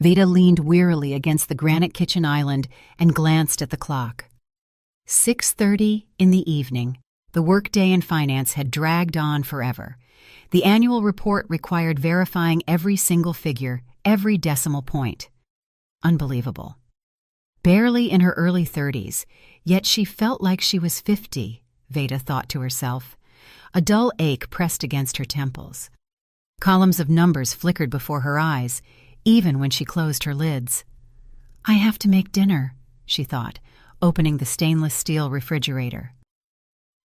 Veda leaned wearily against the granite kitchen island and glanced at the clock. 6:30 in the evening. The workday in finance had dragged on forever. The annual report required verifying every single figure, every decimal point. Unbelievable. Barely in her early 30s, yet she felt like she was 50, Veda thought to herself. A dull ache pressed against her temples. Columns of numbers flickered before her eyes, even when she closed her lids. "I have to make dinner," she thought, opening the stainless steel refrigerator.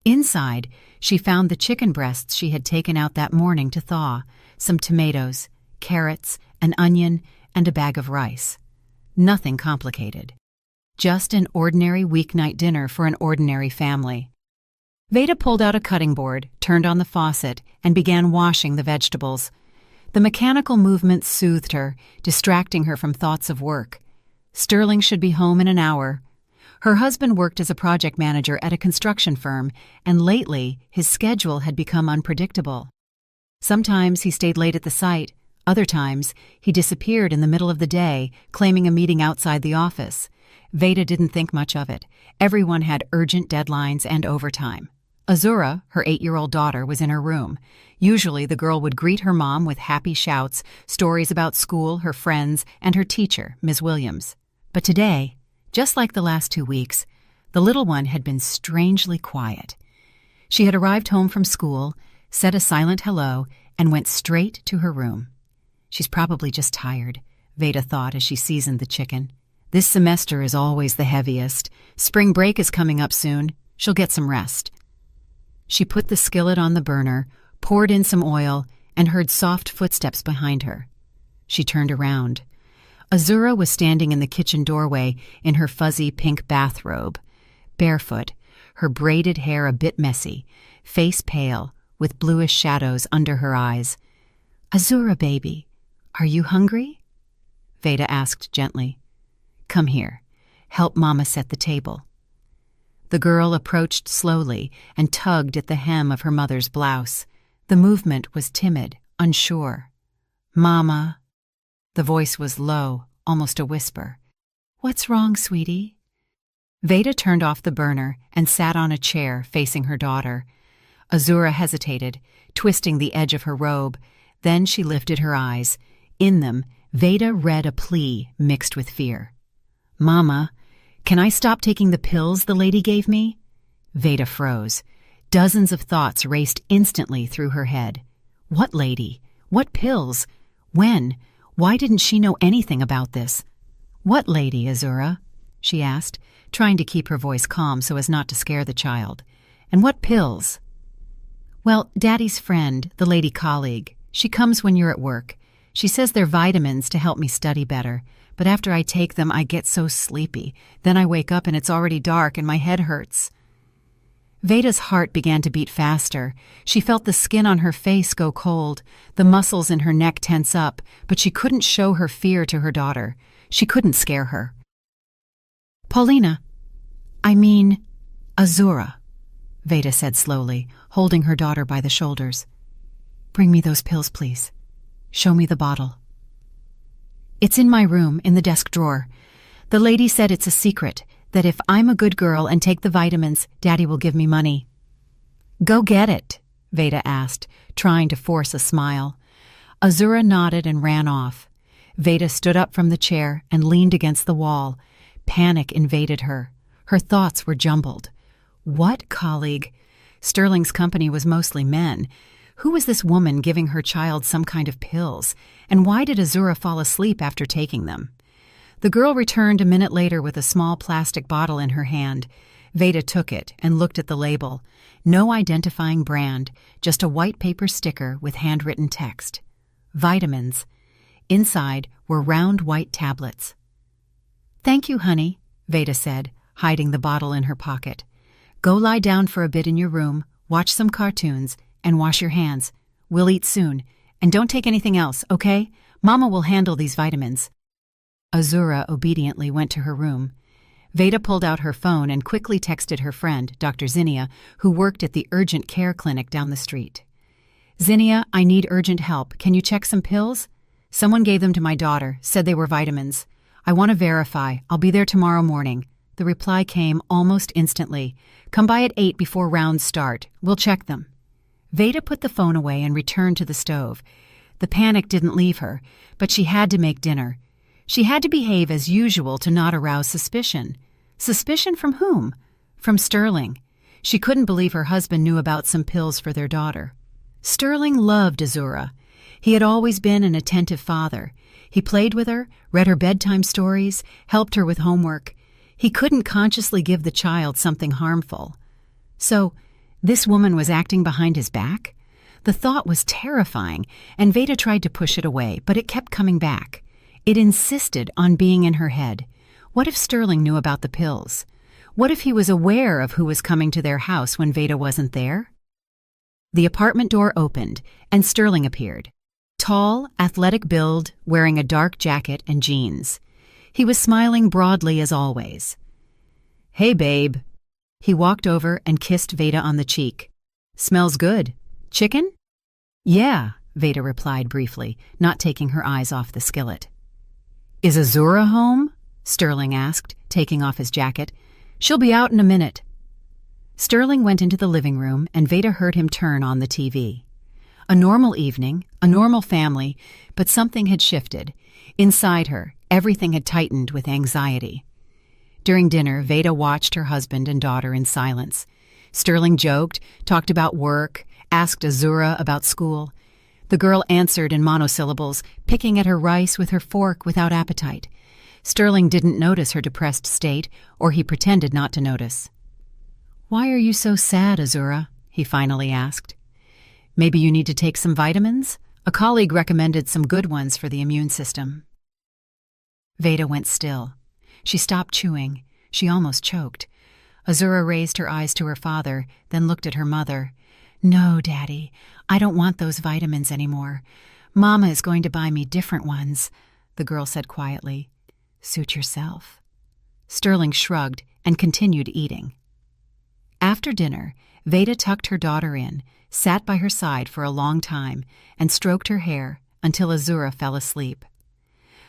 Inside, she found the chicken breasts she had taken out that morning to thaw, some tomatoes, carrots, an onion, and a bag of rice. Nothing complicated. Just an ordinary weeknight dinner for an ordinary family. Veda pulled out a cutting board, turned on the faucet, and began washing the vegetables. The mechanical movement soothed her, distracting her from thoughts of work. Sterling should be home in an hour. Her husband worked as a project manager at a construction firm, and lately his schedule had become unpredictable. Sometimes he stayed late at the site, other times he disappeared in the middle of the day, claiming a meeting outside the office. Veda didn't think much of it. Everyone had urgent deadlines and overtime. Azura, her 8-year-old daughter, was in her room. Usually the girl would greet her mom with happy shouts, stories about school, her friends, and her teacher, Ms. Williams. But today, just like the last 2 weeks, the little one had been strangely quiet. She had arrived home from school, said a silent hello, and went straight to her room. She's probably just tired, Veda thought as she seasoned the chicken. This semester is always the heaviest. Spring break is coming up soon. She'll get some rest. She put the skillet on the burner, poured in some oil, and heard soft footsteps behind her. She turned around. Azura was standing in the kitchen doorway in her fuzzy pink bathrobe, barefoot, her braided hair a bit messy, face pale, with bluish shadows under her eyes. "Azura, baby, are you hungry?" Veda asked gently. "Come here. Help Mama set the table." The girl approached slowly and tugged at the hem of her mother's blouse. The movement was timid, unsure. "Mama." The voice was low, almost a whisper. "What's wrong, sweetie?" Veda turned off the burner and sat on a chair facing her daughter. Azura hesitated, twisting the edge of her robe. Then she lifted her eyes. In them, Veda read a plea mixed with fear. "Mama, can I stop taking the pills the lady gave me?" Veda froze. Dozens of thoughts raced instantly through her head. What lady? What pills? When? Why didn't she know anything about this? "What lady, Azura?" she asked, trying to keep her voice calm so as not to scare the child. "And what pills?" "Well, Daddy's friend, the lady colleague. She comes when you're at work. She says they're vitamins to help me study better. But after I take them, I get so sleepy. Then I wake up and it's already dark and my head hurts." Veda's heart began to beat faster. She felt the skin on her face go cold, the muscles in her neck tense up, but she couldn't show her fear to her daughter. She couldn't scare her. "Paulina, I mean, Azura," Veda said slowly, holding her daughter by the shoulders. "Bring me those pills, please. Show me the bottle." "It's in my room, in the desk drawer. The lady said it's a secret, that if I'm a good girl and take the vitamins, Daddy will give me money." "Go get it," Veda asked, trying to force a smile. Azura nodded and ran off. Veda stood up from the chair and leaned against the wall. Panic invaded her. Her thoughts were jumbled. What colleague? Sterling's company was mostly men. Who was this woman giving her child some kind of pills? And why did Azura fall asleep after taking them? The girl returned a minute later with a small plastic bottle in her hand. Veda took it and looked at the label. No identifying brand, just a white paper sticker with handwritten text. Vitamins. Inside were round white tablets. "Thank you, honey," Veda said, hiding the bottle in her pocket. "Go lie down for a bit in your room, watch some cartoons, and wash your hands. We'll eat soon. And don't take anything else, okay? Mama will handle these vitamins." Azura obediently went to her room. Veda pulled out her phone and quickly texted her friend, Dr. Zinnia, who worked at the urgent care clinic down the street. "Zinnia, I need urgent help. Can you check some pills? Someone gave them to my daughter, said they were vitamins. I want to verify. I'll be there tomorrow morning. The reply came almost instantly. Come by at 8 before rounds start. We'll check them. Veda put the phone away and returned to the stove. The panic didn't leave her, but she had to make dinner. She had to behave as usual to not arouse suspicion. Suspicion from whom? From Sterling. She couldn't believe her husband knew about some pills for their daughter. Sterling loved Azura. He had always been an attentive father. He played with her, read her bedtime stories, helped her with homework. He couldn't consciously give the child something harmful. So, this woman was acting behind his back? The thought was terrifying, and Veda tried to push it away, but it kept coming back. It insisted on being in her head. What if Sterling knew about the pills? What if he was aware of who was coming to their house when Veda wasn't there? The apartment door opened, and Sterling appeared. Tall, athletic build, wearing a dark jacket and jeans. He was smiling broadly as always. "Hey, babe." He walked over and kissed Veda on the cheek. "Smells good. Chicken?" "Yeah," Veda replied briefly, not taking her eyes off the skillet. "Is Azura home?" Sterling asked, taking off his jacket. "She'll be out in a minute." Sterling went into the living room, and Veda heard him turn on the TV. A normal evening, a normal family, but something had shifted. Inside her, everything had tightened with anxiety. During dinner, Veda watched her husband and daughter in silence. Sterling joked, talked about work, asked Azura about school. The girl answered in monosyllables, picking at her rice with her fork without appetite. Sterling didn't notice her depressed state, or he pretended not to notice. "Why are you so sad, Azura?" he finally asked. "Maybe you need to take some vitamins? A colleague recommended some good ones for the immune system." Veda went still. She stopped chewing. She almost choked. Azura raised her eyes to her father, then looked at her mother. "No, Daddy, I don't want those vitamins anymore. Mama is going to buy me different ones," the girl said quietly. "Suit yourself." Sterling shrugged and continued eating. After dinner, Veda tucked her daughter in, sat by her side for a long time, and stroked her hair until Azura fell asleep.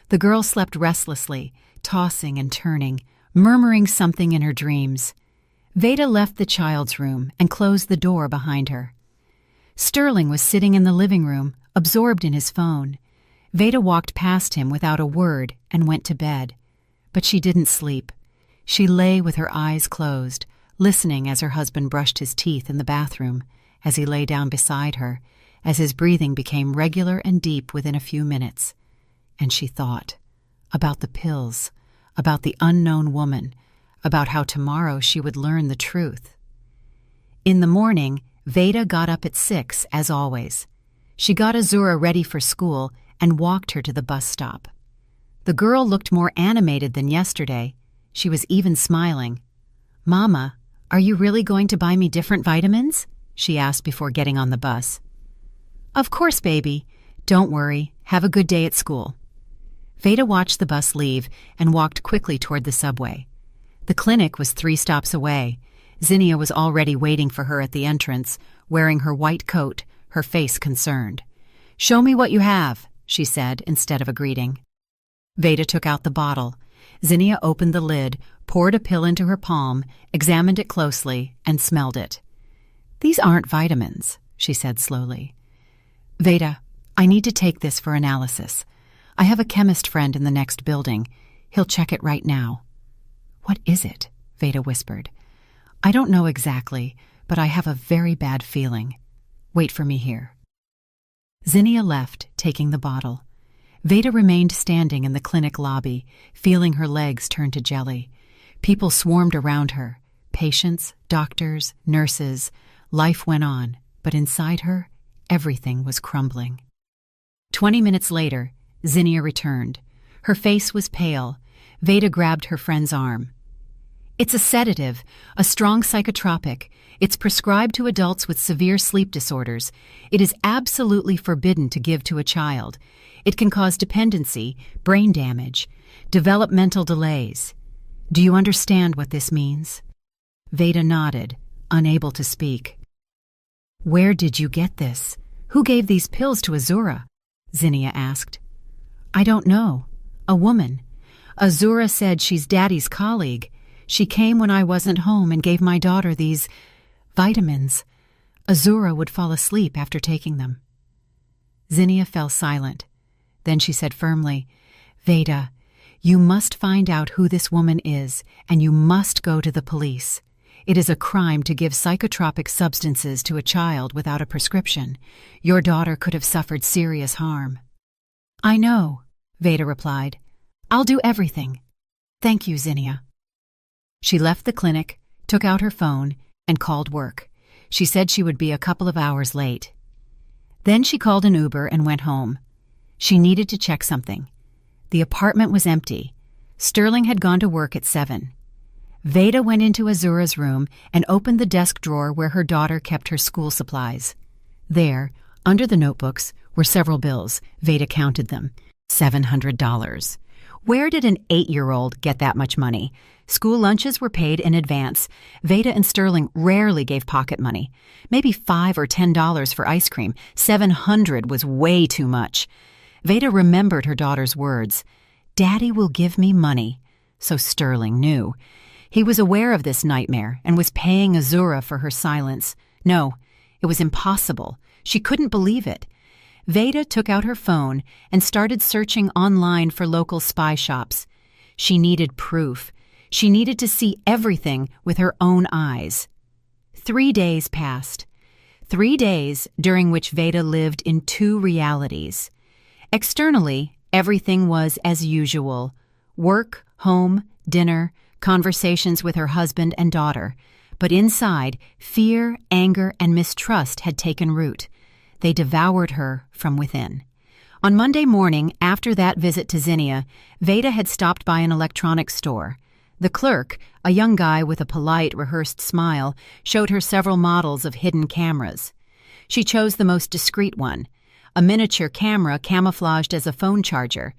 The girl slept restlessly, tossing and turning, murmuring something in her dreams. Veda left the child's room and closed the door behind her. Sterling was sitting in the living room, absorbed in his phone. Veda walked past him without a word and went to bed. But she didn't sleep. She lay with her eyes closed, listening as her husband brushed his teeth in the bathroom, as he lay down beside her, as his breathing became regular and deep within a few minutes. And she thought about the pills, about the unknown woman, about how tomorrow she would learn the truth. In the morning, Veda got up at 6, as always. She got Azura ready for school and walked her to the bus stop. The girl looked more animated than yesterday. She was even smiling. "Mama, are you really going to buy me different vitamins?" she asked before getting on the bus. "Of course, baby. Don't worry. Have a good day at school." Veda watched the bus leave and walked quickly toward the subway. The clinic was 3 stops away. Zinnia was already waiting for her at the entrance, wearing her white coat, her face concerned. "Show me what you have," she said instead of a greeting. Veda took out the bottle. Zinnia opened the lid, poured a pill into her palm, examined it closely, and smelled it. "These aren't vitamins," she said slowly. "Veda, I need to take this for analysis. I have a chemist friend in the next building. He'll check it right now." "What is it?" Veda whispered. "I don't know exactly, but I have a very bad feeling. Wait for me here." Zinnia left, taking the bottle. Veda remained standing in the clinic lobby, feeling her legs turn to jelly. People swarmed around her. Patients, doctors, nurses. Life went on, but inside her, everything was crumbling. 20 minutes later, Zinnia returned. Her face was pale. Veda grabbed her friend's arm. "It's a sedative, a strong psychotropic. It's prescribed to adults with severe sleep disorders. It is absolutely forbidden to give to a child. It can cause dependency, brain damage, developmental delays. Do you understand what this means?" Veda nodded, unable to speak. "Where did you get this? Who gave these pills to Azura?" Zinnia asked. I don't know. A woman. Azura said she's Daddy's colleague. She came when I wasn't home and gave my daughter these vitamins. Azura would fall asleep after taking them. Zinnia fell silent. Then she said firmly, Veda, you must find out who this woman is, and you must go to the police. It is a crime to give psychotropic substances to a child without a prescription. Your daughter could have suffered serious harm. I know, Veda replied. I'll do everything. Thank you, Zinnia. She left the clinic, took out her phone, and called work. She said she would be a couple of hours late. Then she called an Uber and went home. She needed to check something. The apartment was empty. Sterling had gone to work at 7. Veda went into Azura's room and opened the desk drawer where her daughter kept her school supplies. There, under the notebooks, were several bills. Veda counted them. $700. Where did an 8-year-old get that much money? School lunches were paid in advance. Veda and Sterling rarely gave pocket money. Maybe $5 or $10 for ice cream. $700 was way too much. Veda remembered her daughter's words. Daddy will give me money. So Sterling knew. He was aware of this nightmare and was paying Azura for her silence. No, it was impossible. She couldn't believe it. Veda took out her phone and started searching online for local spy shops. She needed proof. She needed to see everything with her own eyes. 3 days passed. 3 days during which Veda lived in 2 realities. Externally, everything was as usual. Work, home, dinner, conversations with her husband and daughter. But inside, fear, anger, and mistrust had taken root. They devoured her from within. On Monday morning, after that visit to Zinnia, Veda had stopped by an electronics store. The clerk, a young guy with a polite, rehearsed smile, showed her several models of hidden cameras. She chose the most discreet one, a miniature camera camouflaged as a phone charger.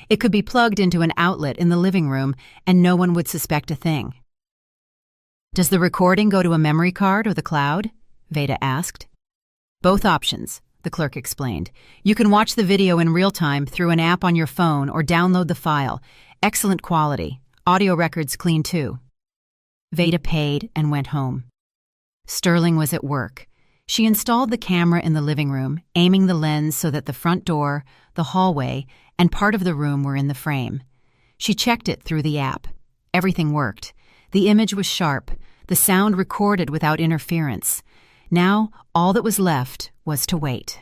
It could be plugged into an outlet in the living room, and no one would suspect a thing. Does the recording go to a memory card or the cloud? Veda asked. Both options, the clerk explained. You can watch the video in real time through an app on your phone or download the file. Excellent quality. Audio records clean too. Veda paid and went home. Sterling was at work. She installed the camera in the living room, aiming the lens so that the front door, the hallway, and part of the room were in the frame. She checked it through the app. Everything worked. The image was sharp, the sound recorded without interference. Now, all that was left was to wait.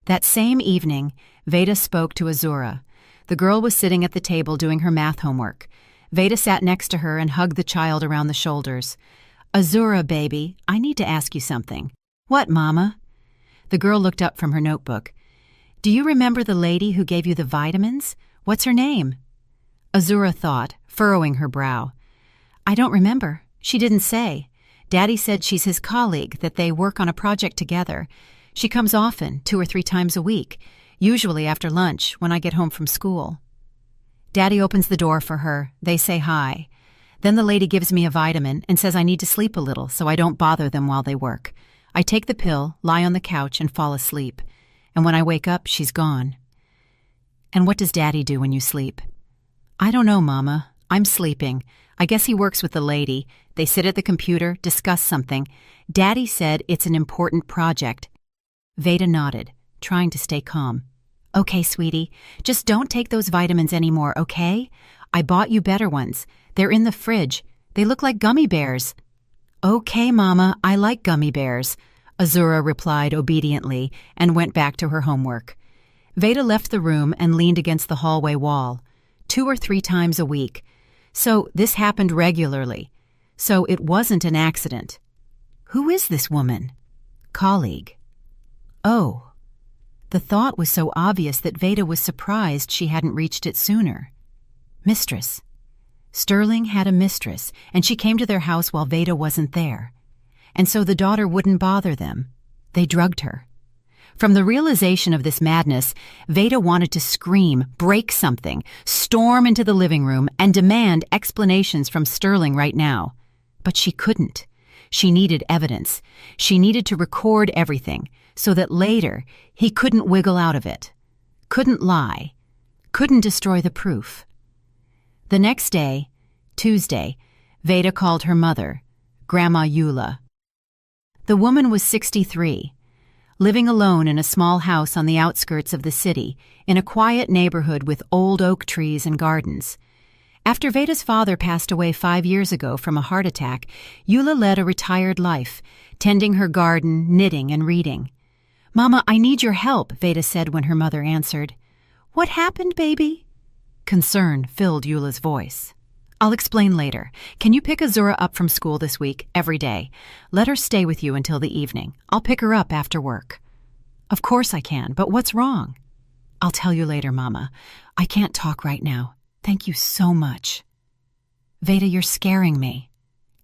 That same evening, Veda spoke to Azura. The girl was sitting at the table doing her math homework. Veda sat next to her and hugged the child around the shoulders. Azura, baby, I need to ask you something. What, Mama? The girl looked up from her notebook. Do you remember the lady who gave you the vitamins? What's her name? Azura thought, furrowing her brow. I don't remember. She didn't say. Daddy said she's his colleague, that they work on a project together. She comes often, 2 or 3 times a week, usually after lunch when I get home from school. Daddy opens the door for her. They say hi. Then the lady gives me a vitamin and says I need to sleep a little so I don't bother them while they work. I take the pill, lie on the couch, and fall asleep. And when I wake up, she's gone. And what does Daddy do when you sleep? I don't know, Mama. I'm sleeping. I guess he works with the lady. They sit at the computer, discuss something. Daddy said it's an important project. Veda nodded, trying to stay calm. Okay, sweetie, just don't take those vitamins anymore, okay? I bought you better ones. They're in the fridge. They look like gummy bears. Okay, Mama, I like gummy bears, Azura replied obediently and went back to her homework. Veda left the room and leaned against the hallway wall. 2 or 3 times a week. So this happened regularly. So it wasn't an accident. Who is this woman? Colleague. Oh. The thought was so obvious that Veda was surprised she hadn't reached it sooner. Mistress. Sterling had a mistress, and she came to their house while Veda wasn't there. And so the daughter wouldn't bother them. They drugged her. From the realization of this madness, Veda wanted to scream, break something, storm into the living room, and demand explanations from Sterling right now. But she couldn't. She needed evidence. She needed to record everything, so that later he couldn't wiggle out of it. Couldn't lie. couldn't destroy the proof. The next day, Tuesday, Veda called her mother, Grandma Eula. The woman was 63, living alone in a small house on the outskirts of the city, in a quiet neighborhood with old oak trees and gardens. After Veda's father passed away 5 years ago from a heart attack, Eula led a retired life, tending her garden, knitting, and reading. "Mama, I need your help," Veda said when her mother answered. "What happened, baby?" Concern filled Eula's voice. "I'll explain later. Can you pick Azura up from school this week, every day? Let her stay with you until the evening. I'll pick her up after work." "Of course I can, but what's wrong?" "I'll tell you later, Mama. I can't talk right now. Thank you so much." "Veda, you're scaring me."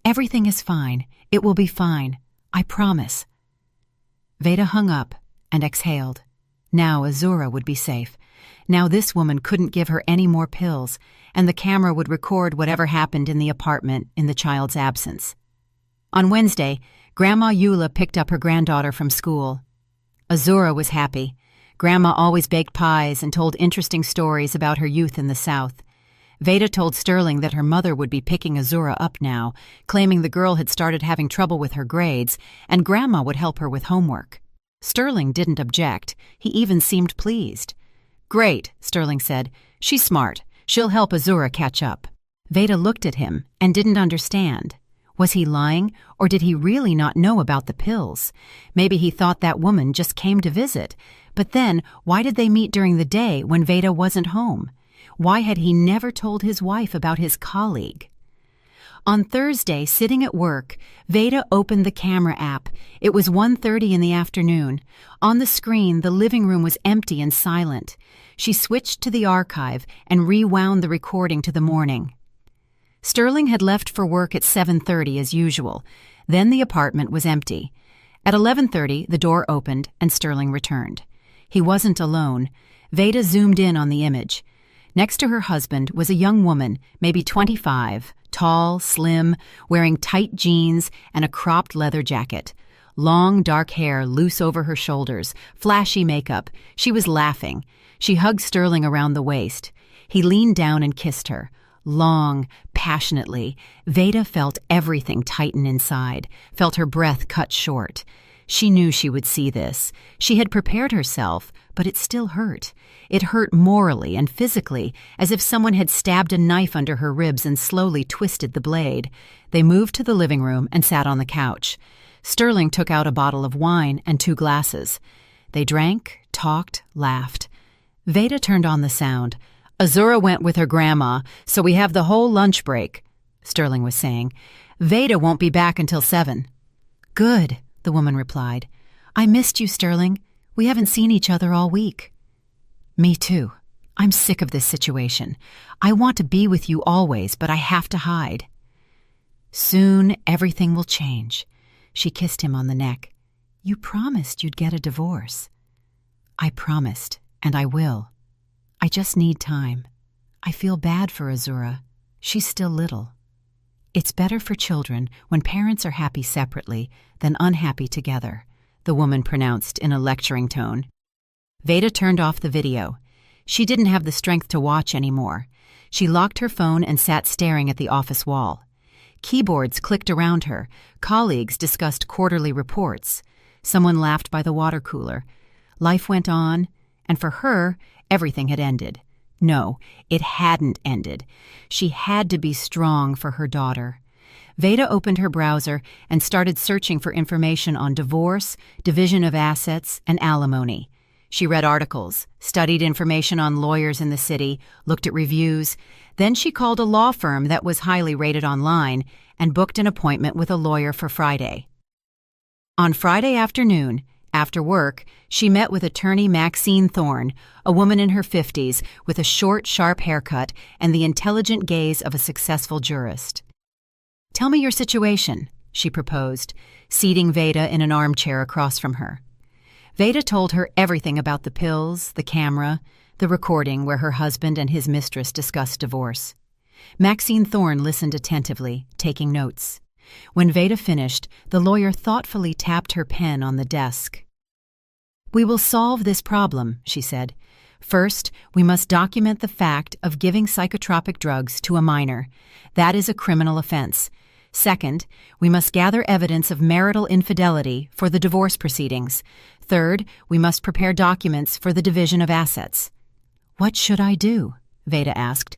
"Everything is fine. It will be fine. I promise." Veda hung up and exhaled. Now Azura would be safe. Now this woman couldn't give her any more pills, and the camera would record whatever happened in the apartment in the child's absence. On Wednesday, Grandma Eula picked up her granddaughter from school. Azura was happy. Grandma always baked pies and told interesting stories about her youth in the South. Veda told Sterling that her mother would be picking Azura up now, claiming the girl had started having trouble with her grades, and Grandma would help her with homework. Sterling didn't object. He even seemed pleased. "Great," Sterling said. "She's smart. She'll help Azura catch up." Veda looked at him and didn't understand. Was he lying, or did he really not know about the pills? Maybe he thought that woman just came to visit. But then, why did they meet during the day when Veda wasn't home? Why had he never told his wife about his colleague? On Thursday, sitting at work, Veda opened the camera app. It was 1:30 in the afternoon. On the screen, the living room was empty and silent. She switched to the archive and rewound the recording to the morning. Sterling had left for work at 7:30 as usual. Then the apartment was empty. At 11:30, the door opened and Sterling returned. He wasn't alone. Veda zoomed in on the image. Next to her husband was a young woman, maybe 25, tall, slim, wearing tight jeans and a cropped leather jacket. Long, dark hair loose over her shoulders, flashy makeup. She was laughing. She hugged Sterling around the waist. He leaned down and kissed her. Long, passionately. Veda felt everything tighten inside, felt her breath cut short. She knew she would see this. She had prepared herself, but it still hurt. It hurt morally and physically, as if someone had stabbed a knife under her ribs and slowly twisted the blade. They moved to the living room and sat on the couch. Sterling took out a bottle of wine and 2 glasses. They drank, talked, laughed. Veda turned on the sound. "Azura went with her grandma, so we have the whole lunch break," Sterling was saying. "Veda won't be back until 7. "Good," the woman replied. "I missed you, Sterling. We haven't seen each other all week." "Me too. I'm sick of this situation. I want to be with you always, but I have to hide." "Soon everything will change." She kissed him on the neck. "You promised you'd get a divorce." "I promised, and I will. I just need time. I feel bad for Azura. She's still little. It's better for children when parents are happy separately than unhappy together," the woman pronounced in a lecturing tone. Veda turned off the video. She didn't have the strength to watch anymore. She locked her phone and sat staring at the office wall. Keyboards clicked around her. Colleagues discussed quarterly reports. Someone laughed by the water cooler. Life went on, and for her, everything had ended. No, it hadn't ended. She had to be strong for her daughter. Veda opened her browser and started searching for information on divorce, division of assets, and alimony. She read articles, studied information on lawyers in the city, looked at reviews. Then she called a law firm that was highly rated online and booked an appointment with a lawyer for Friday. On Friday afternoon, after work, she met with attorney Maxine Thorne, a woman in her 50s with a short, sharp haircut and the intelligent gaze of a successful jurist. "Tell me your situation," she proposed, seating Veda in an armchair across from her. Veda told her everything about the pills, the camera, the recording where her husband and his mistress discussed divorce. Maxine Thorne listened attentively, taking notes. When Veda finished, the lawyer thoughtfully tapped her pen on the desk. "We will solve this problem," she said. First, we must document the fact of giving psychotropic drugs to a minor. That is a criminal offense. Second, we must gather evidence of marital infidelity for the divorce proceedings. Third, we must prepare documents for the division of assets. What should I do? Veda asked.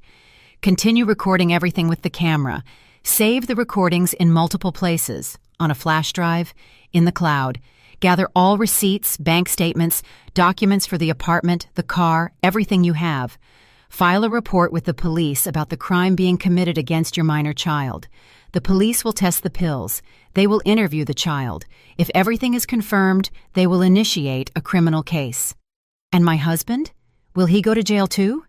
Continue recording everything with the camera. Save the recordings in multiple places, on a flash drive, in the cloud. Gather all receipts, bank statements, documents for the apartment, the car, everything you have. File a report with the police about the crime being committed against your minor child. The police will test the pills. They will interview the child. If everything is confirmed, they will initiate a criminal case. And my husband? Will he go to jail too?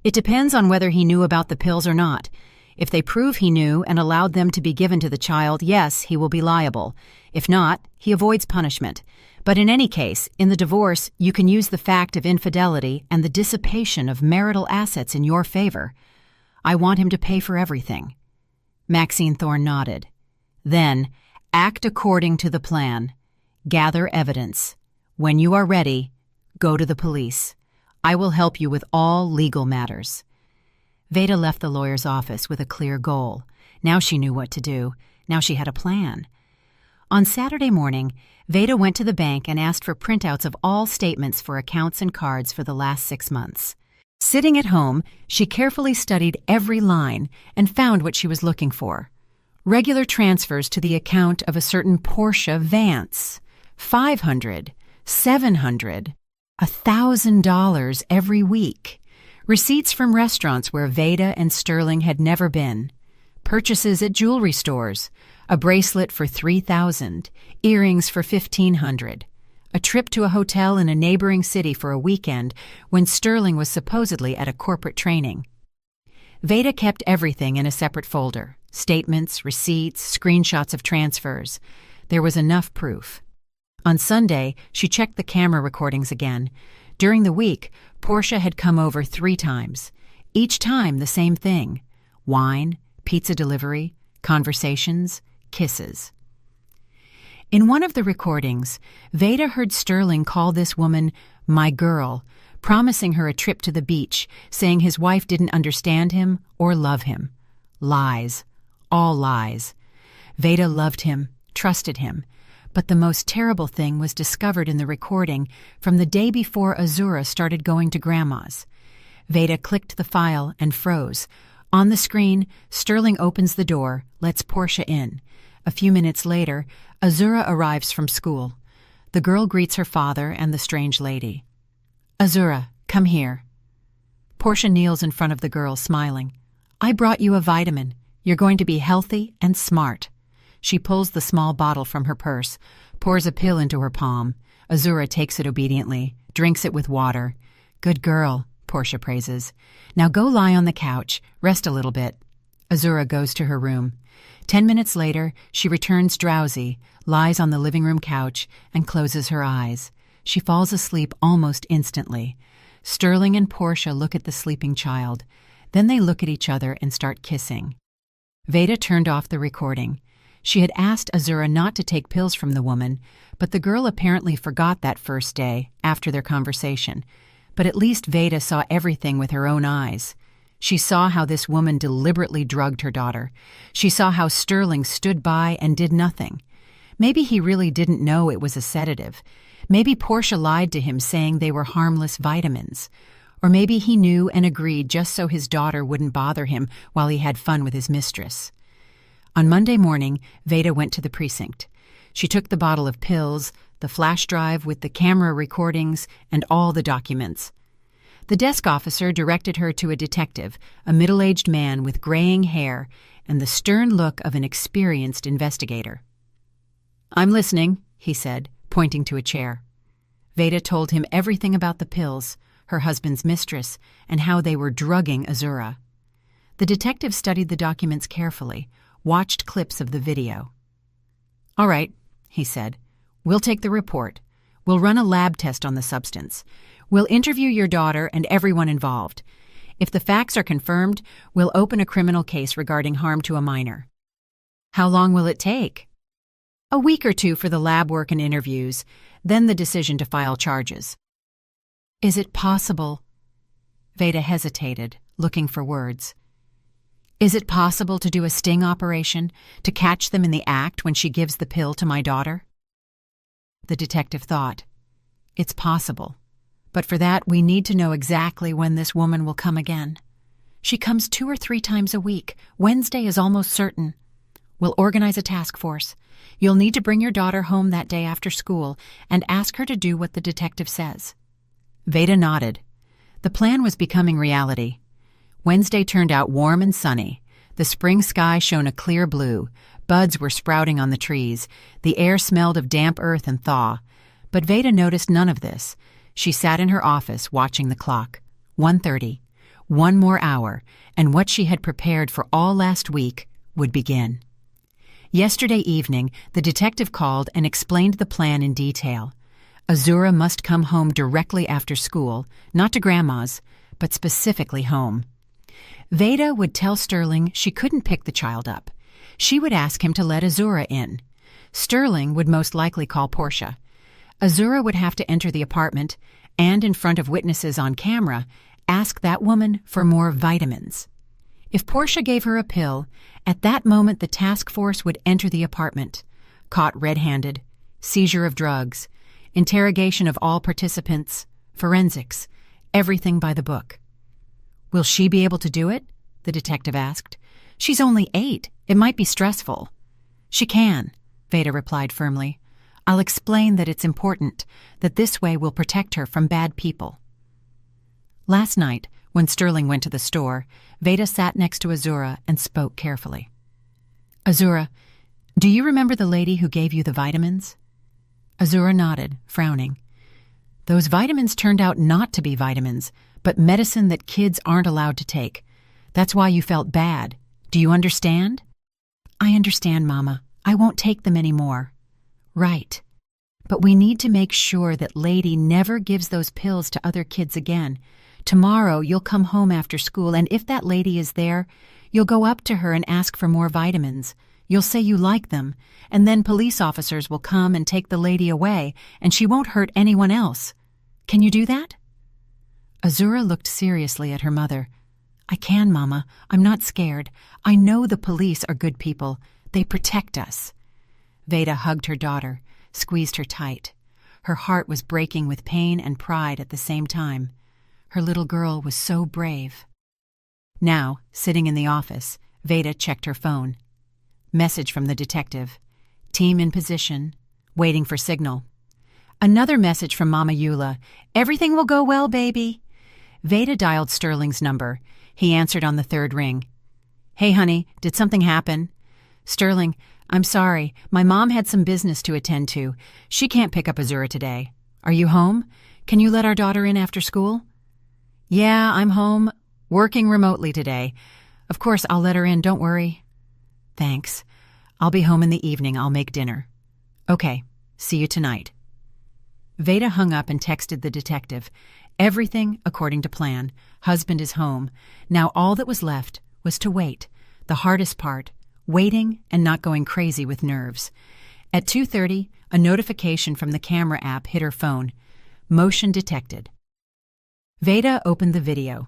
It depends on whether he knew about the pills or not. If they prove he knew and allowed them to be given to the child, yes, he will be liable. If not, he avoids punishment. But in any case, in the divorce, you can use the fact of infidelity and the dissipation of marital assets in your favor. I want him to pay for everything. Maxine Thorne nodded. Then, act according to the plan. Gather evidence. When you are ready, go to the police. I will help you with all legal matters. Veda left the lawyer's office with a clear goal. Now she knew what to do. Now she had a plan. On Saturday morning, Veda went to the bank and asked for printouts of all statements for accounts and cards for the last 6 months. Sitting at home, she carefully studied every line and found what she was looking for. Regular transfers to the account of a certain Portia Vance. $500, $700, $1,000 every week. Receipts from restaurants where Veda and Sterling had never been. Purchases at jewelry stores. A bracelet for $3,000, earrings for $1,500. A trip to a hotel in a neighboring city for a weekend when Sterling was supposedly at a corporate training. Veda kept everything in a separate folder. Statements, receipts, screenshots of transfers. There was enough proof. On Sunday, she checked the camera recordings again. During the week, Portia had come over 3 times. Each time the same thing. Wine, pizza delivery, conversations, kisses. In one of the recordings, Veda heard Sterling call this woman "my girl," promising her a trip to the beach, saying his wife didn't understand him or love him. Lies. All lies. Veda loved him, trusted him. But the most terrible thing was discovered in the recording from the day before Azura started going to Grandma's. Veda clicked the file and froze. On the screen, Sterling opens the door, lets Portia in. A few minutes later, Azura arrives from school. The girl greets her father and the strange lady. "Azura, come here." Portia kneels in front of the girl, smiling. "I brought you a vitamin. You're going to be healthy and smart." She pulls the small bottle from her purse, pours a pill into her palm. Azura takes it obediently, drinks it with water. "Good girl," Portia praises. "Now go lie on the couch, rest a little bit." Azura goes to her room. 10 minutes later, she returns drowsy, lies on the living room couch, and closes her eyes. She falls asleep almost instantly. Sterling and Portia look at the sleeping child. Then they look at each other and start kissing. Veda turned off the recording. She had asked Azura not to take pills from the woman, but the girl apparently forgot that first day after their conversation. But at least Veda saw everything with her own eyes. She saw how this woman deliberately drugged her daughter. She saw how Sterling stood by and did nothing. Maybe he really didn't know it was a sedative. Maybe Portia lied to him saying they were harmless vitamins. Or maybe he knew and agreed just so his daughter wouldn't bother him while he had fun with his mistress. On Monday morning, Veda went to the precinct. She took the bottle of pills, the flash drive with the camera recordings, and all the documents. The desk officer directed her to a detective, a middle-aged man with graying hair and the stern look of an experienced investigator. "I'm listening," he said, pointing to a chair. Veda told him everything about the pills, her husband's mistress, and how they were drugging Azura. The detective studied the documents carefully, watched clips of the video. "All right," he said. "We'll take the report. We'll run a lab test on the substance. We'll interview your daughter and everyone involved. If the facts are confirmed, we'll open a criminal case regarding harm to a minor." "How long will it take?" "A week or 2 for the lab work and interviews, then the decision to file charges." Is it possible? Veda hesitated, looking for words. Is it possible to do a sting operation, to catch them in the act when she gives the pill to my daughter? The detective thought, it's possible, but for that we need to know exactly when this woman will come again. She comes 2 or 3 times a week. Wednesday is almost certain. We'll organize a task force. You'll need to bring your daughter home that day after school and ask her to do what the detective says. Veda nodded. The plan was becoming reality. Wednesday turned out warm and sunny. The spring sky shone a clear blue. Buds were sprouting on the trees. The air smelled of damp earth and thaw. But Veda noticed none of this. She sat in her office watching the clock. 1:30. 1 more hour, and what she had prepared for all last week would begin. Yesterday evening, the detective called and explained the plan in detail. Azura must come home directly after school, not to Grandma's, but specifically home. Veda would tell Sterling she couldn't pick the child up. She would ask him to let Azura in. Sterling would most likely call Portia. Azura would have to enter the apartment and, in front of witnesses on camera, ask that woman for more vitamins. If Portia gave her a pill, at that moment the task force would enter the apartment. Caught red-handed, seizure of drugs, interrogation of all participants, forensics, everything by the book. Will she be able to do it? The detective asked. She's only 8. It might be stressful. She can, Veda replied firmly. I'll explain that it's important, that this way we'll protect her from bad people. Last night, when Sterling went to the store, Veda sat next to Azura and spoke carefully. Azura, do you remember the lady who gave you the vitamins? Azura nodded, frowning. Those vitamins turned out not to be vitamins, but medicine that kids aren't allowed to take. That's why you felt bad. Do you understand? I understand, Mama. I won't take them anymore. Right. But we need to make sure that Lady never gives those pills to other kids again. Tomorrow you'll come home after school, and if that lady is there, you'll go up to her and ask for more vitamins. You'll say you like them, and then police officers will come and take the lady away, and she won't hurt anyone else. Can you do that? Azura looked seriously at her mother. I can, Mama. I'm not scared. I know the police are good people. They protect us. Veda hugged her daughter, squeezed her tight. Her heart was breaking with pain and pride at the same time. Her little girl was so brave. Now, sitting in the office, Veda checked her phone. Message from the detective. Team in position, waiting for signal. Another message from Mama Eula. Everything will go well, baby. Veda dialed Sterling's number. He answered on the 3rd ring. Hey, honey, did something happen? Sterling, I'm sorry. My mom had some business to attend to. She can't pick up Azura today. Are you home? Can you let our daughter in after school? Yeah, I'm home, working remotely today. Of course, I'll let her in, don't worry. Thanks. I'll be home in the evening. I'll make dinner. Okay, see you tonight. Veda hung up and texted the detective. Everything according to plan. Husband is home. Now all that was left was to wait. The hardest part, waiting and not going crazy with nerves. At 2:30, a notification from the camera app hit her phone. Motion detected. Veda opened the video.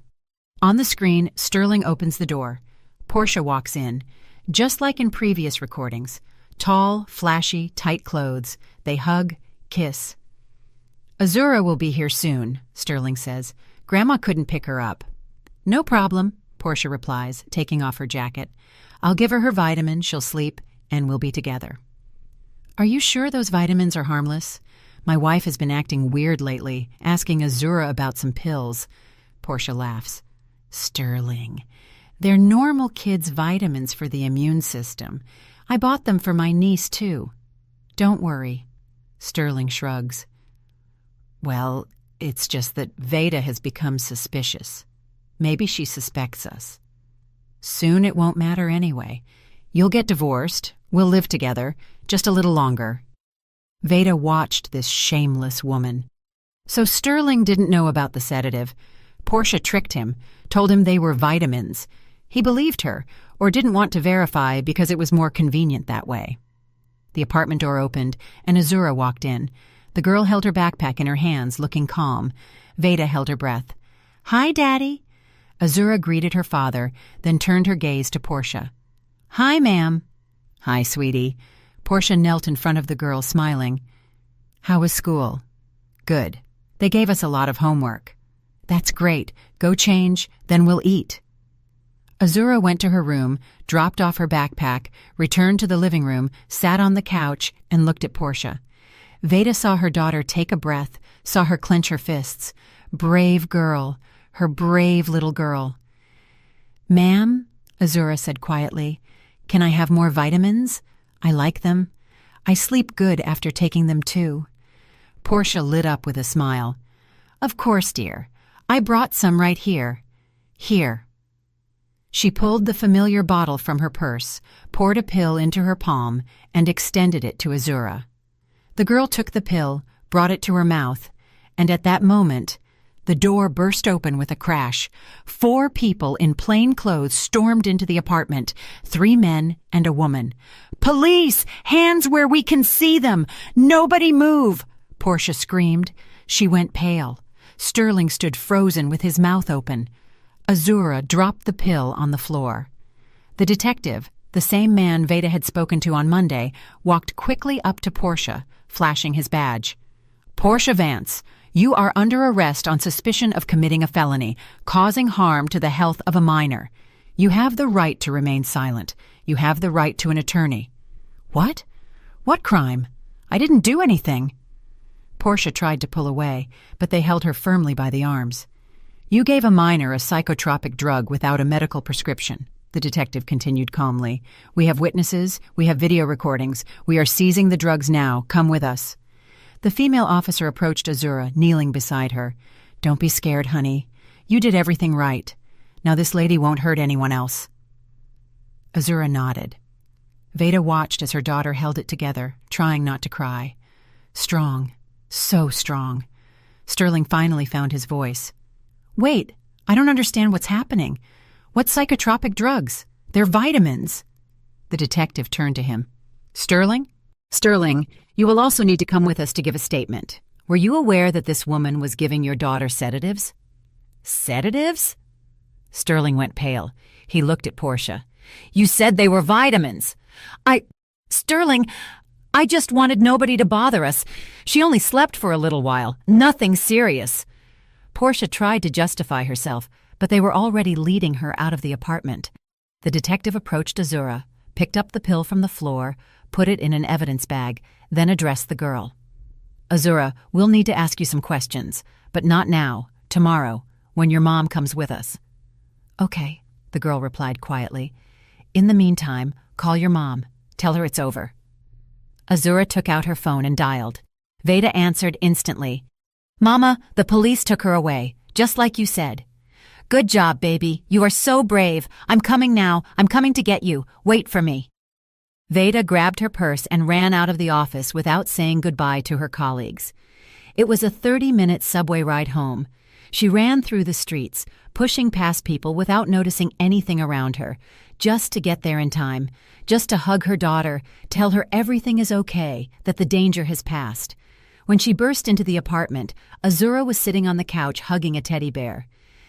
On the screen, Sterling opens the door. Portia walks in. Just like in previous recordings. Tall, flashy, tight clothes. They hug, kiss. Azura will be here soon, Sterling says. Grandma couldn't pick her up. No problem, Portia replies, taking off her jacket. I'll give her vitamin, she'll sleep, and we'll be together. Are you sure those vitamins are harmless? My wife has been acting weird lately, asking Azura about some pills. Portia laughs. Sterling. They're normal kids' vitamins for the immune system. I bought them for my niece, too. Don't worry. Sterling shrugs. Well, it's just that Veda has become suspicious. Maybe she suspects us. Soon it won't matter anyway. You'll get divorced. We'll live together. Just a little longer. Veda watched this shameless woman. So Sterling didn't know about the sedative. Portia tricked him, told him they were vitamins. He believed her, or didn't want to verify because it was more convenient that way. The apartment door opened, and Azura walked in. The girl held her backpack in her hands, looking calm. Veda held her breath. "Hi, Daddy." Azura greeted her father, then turned her gaze to Portia. "Hi, ma'am." "Hi, sweetie." Portia knelt in front of the girl, smiling. "How was school?" "Good. They gave us a lot of homework." "That's great. Go change, then we'll eat." Azura went to her room, dropped off her backpack, returned to the living room, sat on the couch, and looked at Portia. Veda saw her daughter take a breath, saw her clench her fists. Brave girl, her brave little girl. "Ma'am," Azura said quietly, "can I have more vitamins? I like them. I sleep good after taking them too." Portia lit up with a smile. "Of course, dear. I brought some right here. Here." She pulled the familiar bottle from her purse, poured a pill into her palm, and extended it to Azura. The girl took the pill, brought it to her mouth, and at that moment, the door burst open with a crash. 4 people in plain clothes stormed into the apartment, 3 men and a woman. "Police! Hands where we can see them! Nobody move!" Portia screamed. She went pale. Sterling stood frozen with his mouth open. Azura dropped the pill on the floor. The detective, the same man Veda had spoken to on Monday, walked quickly up to Portia, flashing his badge. "Portia Vance, you are under arrest on suspicion of committing a felony, causing harm to the health of a minor. You have the right to remain silent. You have the right to an attorney." "What? What crime? I didn't do anything." Portia tried to pull away, but they held her firmly by the arms. "You gave a minor a psychotropic drug without a medical prescription," the detective continued calmly. "We have witnesses, we have video recordings. We are seizing the drugs now. Come with us." The female officer approached Azura, kneeling beside her. "Don't be scared, honey. You did everything right. Now this lady won't hurt anyone else." Azura nodded. Veda watched as her daughter held it together, trying not to cry. Strong. So strong. Sterling finally found his voice. "Wait, I don't understand what's happening. What psychotropic drugs? They're vitamins." The detective turned to him. "Sterling? Sterling, you will also need to come with us to give a statement. Were you aware that this woman was giving your daughter sedatives?" "Sedatives?" Sterling went pale. He looked at Portia. "You said they were vitamins." Sterling, I just wanted nobody to bother us. She only slept for a little while. Nothing serious." Portia tried to justify herself, but they were already leading her out of the apartment. The detective approached Azura, picked up the pill from the floor, put it in an evidence bag, then addressed the girl. "Azura, we'll need to ask you some questions, but not now, tomorrow, when your mom comes with us." "Okay," the girl replied quietly. "In the meantime, call your mom. Tell her it's over." Azura took out her phone and dialed. Veda answered instantly. "Mama, the police took her away, just like you said." "Good job, baby. You are so brave. I'm coming now. I'm coming to get you. Wait for me." Veda grabbed her purse and ran out of the office without saying goodbye to her colleagues. It was a 30-minute subway ride home. She ran through the streets, pushing past people without noticing anything around her, just to get there in time, just to hug her daughter, tell her everything is okay, that the danger has passed. When she burst into the apartment, Azura was sitting on the couch hugging a teddy bear.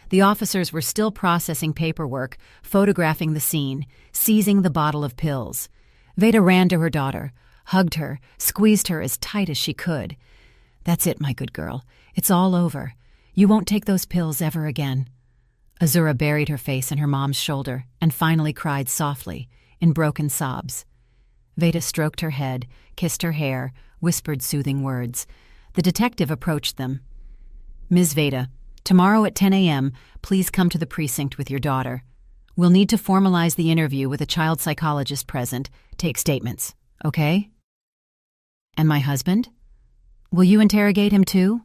The officers were still processing paperwork, photographing the scene, seizing the bottle of pills. Veda ran to her daughter, hugged her, squeezed her as tight as she could. "That's it, my good girl. It's all over. You won't take those pills ever again." Azura buried her face in her mom's shoulder and finally cried softly, in broken sobs. Veda stroked her head, kissed her hair, whispered soothing words. The detective approached them. "Ms. Veda, tomorrow at 10 a.m., please come to the precinct with your daughter. We'll need to formalize the interview with a child psychologist present, take statements, okay?" "And my husband? Will you interrogate him too?"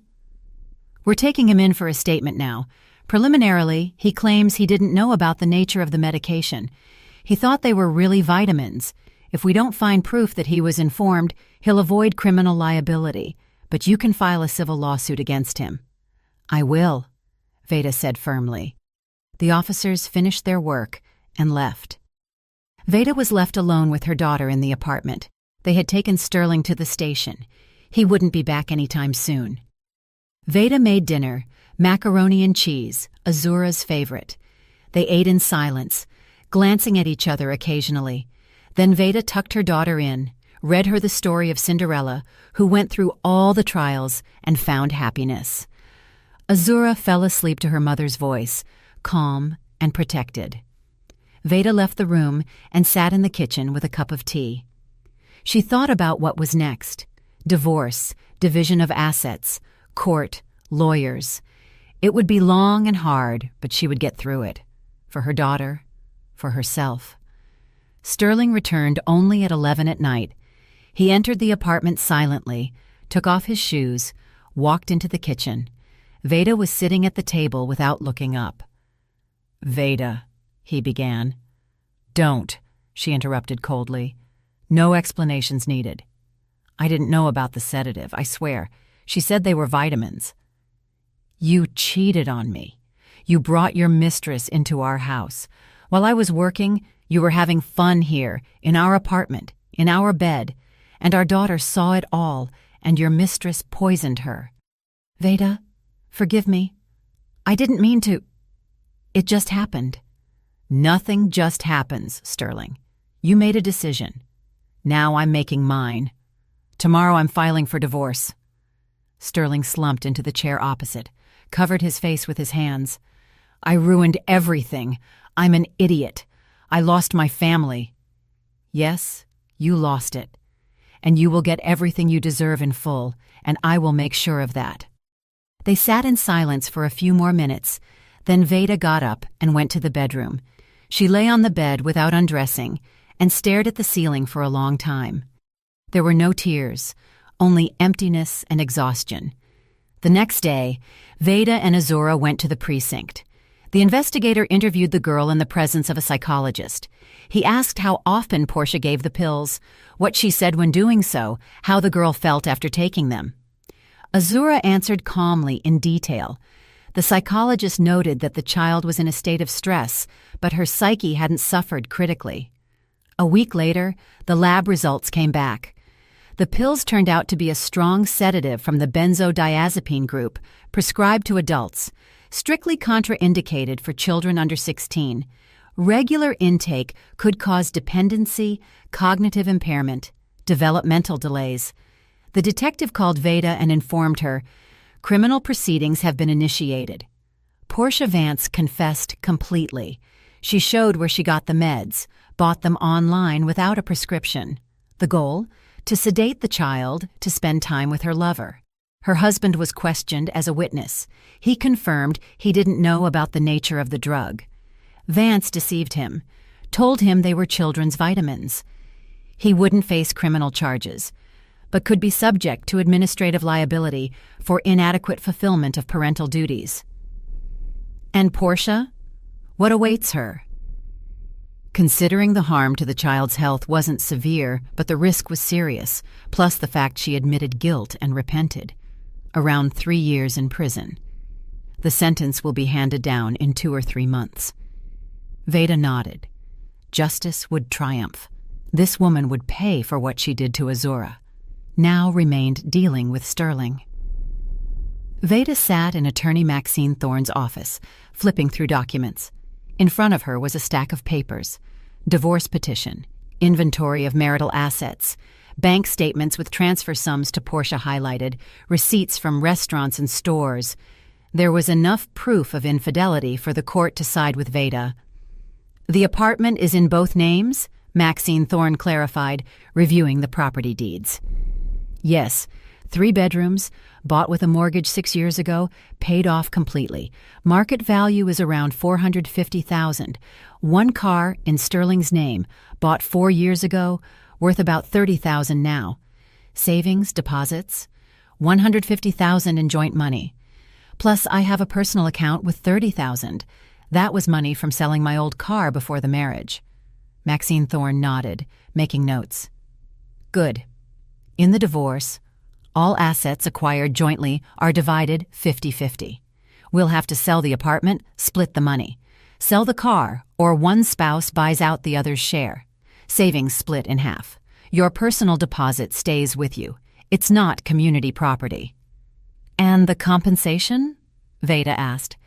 "We're taking him in for a statement now. Preliminarily, he claims he didn't know about the nature of the medication. He thought they were really vitamins. If we don't find proof that he was informed, he'll avoid criminal liability, but you can file a civil lawsuit against him." "I will," Veda said firmly. The officers finished their work and left. Veda was left alone with her daughter in the apartment. They had taken Sterling to the station. He wouldn't be back anytime soon. Veda made dinner, Macaroni and cheese, Azura's favorite. They ate in silence, glancing at each other occasionally. Then Veda tucked her daughter in, read her the story of Cinderella, who went through all the trials and found happiness. Azura fell asleep to her mother's voice, calm and protected. Veda left the room and sat in the kitchen with a cup of tea. She thought about what was next: divorce, division of assets, court, lawyers. It would be long and hard, but she would get through it. For her daughter, for herself. Sterling returned only at 11 at night. He entered the apartment silently, took off his shoes, walked into the kitchen. Veda was sitting at the table without looking up. "Veda," he began. "Don't," she interrupted coldly. "No explanations needed. I didn't know about the sedative, I swear. She said they were vitamins." "You cheated on me. You brought your mistress into our house. While I was working, you were having fun here, in our apartment, in our bed, and our daughter saw it all, and your mistress poisoned her. Veda, forgive me. I didn't mean to. It just happened." "Nothing just happens, Sterling. You made a decision. Now I'm making mine. Tomorrow I'm filing for divorce." Sterling slumped into the chair opposite, covered his face with his hands. "I ruined everything. I'm an idiot. I lost my family." "Yes, you lost it. And you will get everything you deserve in full, and I will make sure of that." They sat in silence for a few more minutes. Then Veda got up and went to the bedroom. She lay on the bed without undressing and stared at the ceiling for a long time. There were no tears, only emptiness and exhaustion. The next day, Veda and Azura went to the precinct. The investigator interviewed the girl in the presence of a psychologist. He asked how often Portia gave the pills, what she said when doing so, how the girl felt after taking them. Azura answered calmly in detail. The psychologist noted that the child was in a state of stress, but her psyche hadn't suffered critically. A week later, the lab results came back. The pills turned out to be a strong sedative from the benzodiazepine group, prescribed to adults, strictly contraindicated for children under 16. Regular intake could cause dependency, cognitive impairment, developmental delays. The detective called Veda and informed her, "Criminal proceedings have been initiated." Portia Vance confessed completely. She showed where she got the meds, bought them online without a prescription. The goal? To sedate the child, to spend time with her lover. Her husband was questioned as a witness. He confirmed he didn't know about the nature of the drug. Vance deceived him, told him they were children's vitamins. He wouldn't face criminal charges, but could be subject to administrative liability for inadequate fulfillment of parental duties. And Portia? What awaits her? Considering the harm to the child's health wasn't severe, but the risk was serious, plus the fact she admitted guilt and repented. Around 3 years in prison. The sentence will be handed down in 2 or 3 months. Veda nodded. Justice would triumph. This woman would pay for what she did to Azura. Now remained dealing with Sterling. Veda sat in attorney Maxine Thorne's office, flipping through documents. In front of her was a stack of papers: divorce petition, inventory of marital assets, bank statements with transfer sums to Portia highlighted, receipts from restaurants and stores. There was enough proof of infidelity for the court to side with Veda. "The apartment is in both names?" Maxine Thorne clarified, reviewing the property deeds. "Yes, 3 bedrooms, bought with a mortgage 6 years ago, paid off completely. Market value is around $450,000. 1 car in Sterling's name, bought 4 years ago, worth about $30,000 now. Savings, deposits, $150,000 in joint money. Plus, I have a personal account with $30,000. That was money from selling my old car before the marriage." Maxine Thorne nodded, making notes. "Good. In the divorce, all assets acquired jointly are divided 50-50. We'll have to sell the apartment, split the money. Sell the car, or one spouse buys out the other's share. Savings split in half. Your personal deposit stays with you. It's not community property." "And the compensation?" Veda asked.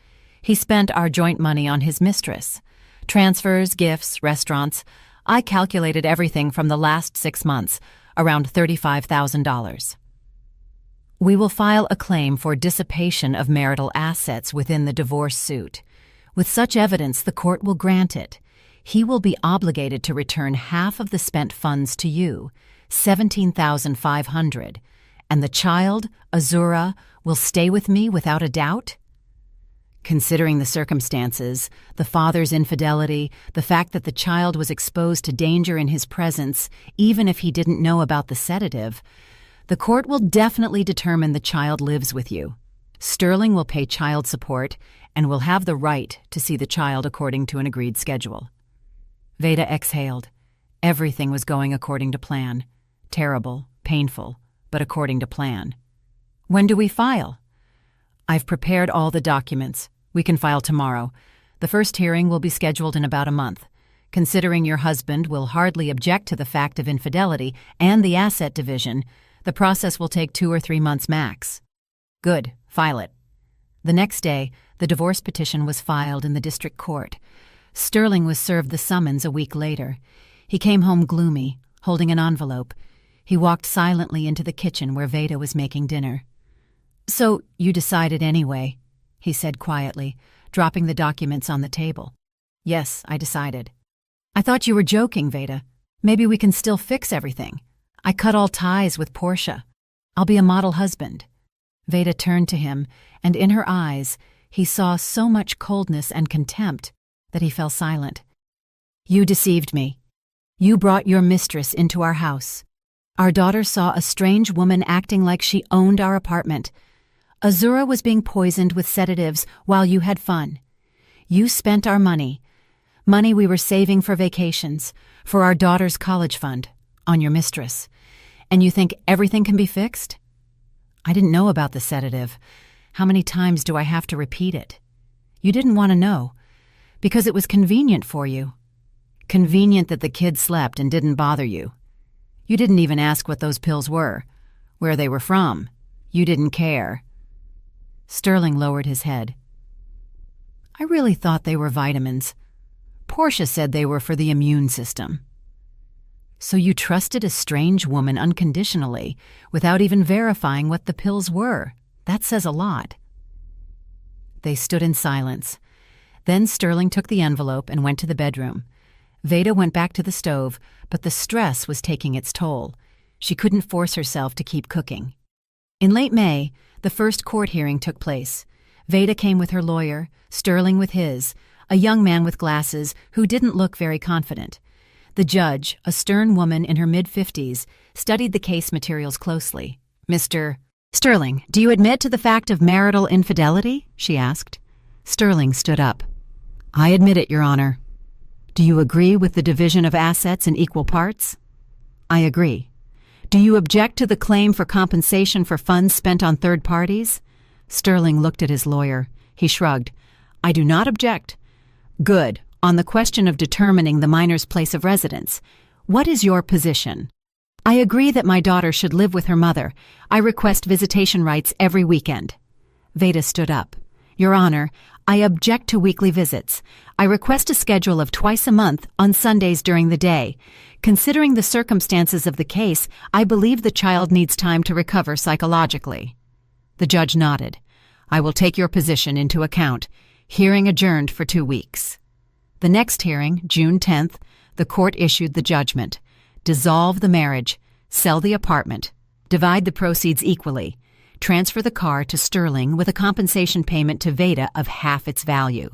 He spent our joint money on his mistress. Transfers, gifts, restaurants. I calculated everything from the last 6 months, around $35,000. We will file a claim for dissipation of marital assets within the divorce suit. With such evidence, the court will grant it. He will be obligated to return half of the spent funds to you, $17,500, and the child, Azura, will stay with me without a doubt? Considering the circumstances, the father's infidelity, the fact that the child was exposed to danger in his presence, even if he didn't know about the sedative, the court will definitely determine the child lives with you. Sterling will pay child support and will have the right to see the child according to an agreed schedule. Veda exhaled. Everything was going according to plan. Terrible, painful, but according to plan. When do we file? I've prepared all the documents. We can file tomorrow. The first hearing will be scheduled in about a month. Considering your husband will hardly object to the fact of infidelity and the asset division, the process will take 2 or 3 months max. Good, file it. The next day, the divorce petition was filed in the district court. Sterling was served the summons a week later. He came home gloomy, holding an envelope. He walked silently into the kitchen where Veda was making dinner. "So you decided anyway," he said quietly, dropping the documents on the table. "Yes, I decided." "I thought you were joking, Veda. Maybe we can still fix everything. I cut all ties with Portia. I'll be a model husband." Veda turned to him, and in her eyes, he saw so much coldness and contempt that he fell silent. "You deceived me. You brought your mistress into our house. Our daughter saw a strange woman acting like she owned our apartment. Azura was being poisoned with sedatives while you had fun. You spent our money we were saving for vacations, for our daughter's college fund, on your mistress. And you think everything can be fixed? I didn't know about the sedative. How many times do I have to repeat it? You didn't want to know, because it was convenient for you. Convenient that the kid slept and didn't bother you. You didn't even ask what those pills were, where they were from. You didn't care." Sterling lowered his head. "I really thought they were vitamins. Portia said they were for the immune system." "So you trusted a strange woman unconditionally, without even verifying what the pills were. That says a lot." They stood in silence. Then Sterling took the envelope and went to the bedroom. Veda went back to the stove, but the stress was taking its toll. She couldn't force herself to keep cooking. In late May, the first court hearing took place. Veda came with her lawyer, Sterling with his, a young man with glasses who didn't look very confident. The judge, a stern woman in her mid-50s, studied the case materials closely. "Mr. Sterling, do you admit to the fact of marital infidelity?" she asked. Sterling stood up. "I admit it, Your Honor." "Do you agree with the division of assets in equal parts?" "I agree." "Do you object to the claim for compensation for funds spent on third parties?" Sterling looked at his lawyer. He shrugged. "I do not object." "Good. On the question of determining the minor's place of residence, what is your position?" "I agree that my daughter should live with her mother. I request visitation rights every weekend." Veda stood up. "Your Honor, I object to weekly visits. I request a schedule of twice a month on Sundays during the day. Considering the circumstances of the case, I believe the child needs time to recover psychologically." The judge nodded. "I will take your position into account. Hearing adjourned for 2 weeks." The next hearing, June 10th, the court issued the judgment. Dissolve the marriage, sell the apartment, divide the proceeds equally, transfer the car to Sterling with a compensation payment to Veda of half its value.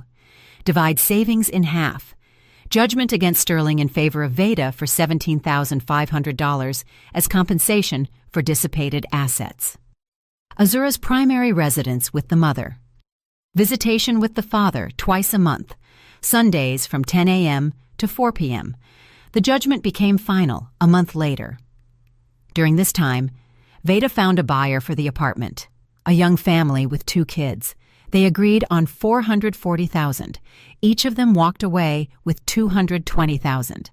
Divide savings in half. Judgment against Sterling in favor of Veda for $17,500 as compensation for dissipated assets. Azura's primary residence with the mother. Visitation with the father twice a month, Sundays from 10 a.m. to 4 p.m. The judgment became final a month later. During this time, Veda found a buyer for the apartment, a young family with 2 kids. They agreed on $440,000. Each of them walked away with $220,000.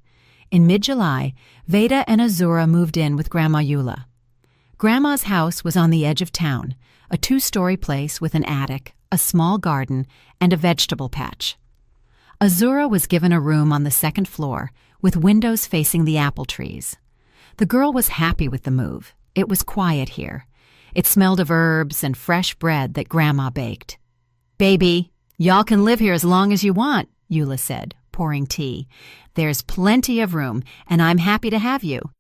In mid-July, Veda and Azura moved in with Grandma Eula. Grandma's house was on the edge of town, a 2-story place with an attic, a small garden, and a vegetable patch. Azura was given a room on the second floor with windows facing the apple trees. The girl was happy with the move. It was quiet here. It smelled of herbs and fresh bread that Grandma baked. "Baby, y'all can live here as long as you want," Eula said, pouring tea. "There's plenty of room, and I'm happy to have you."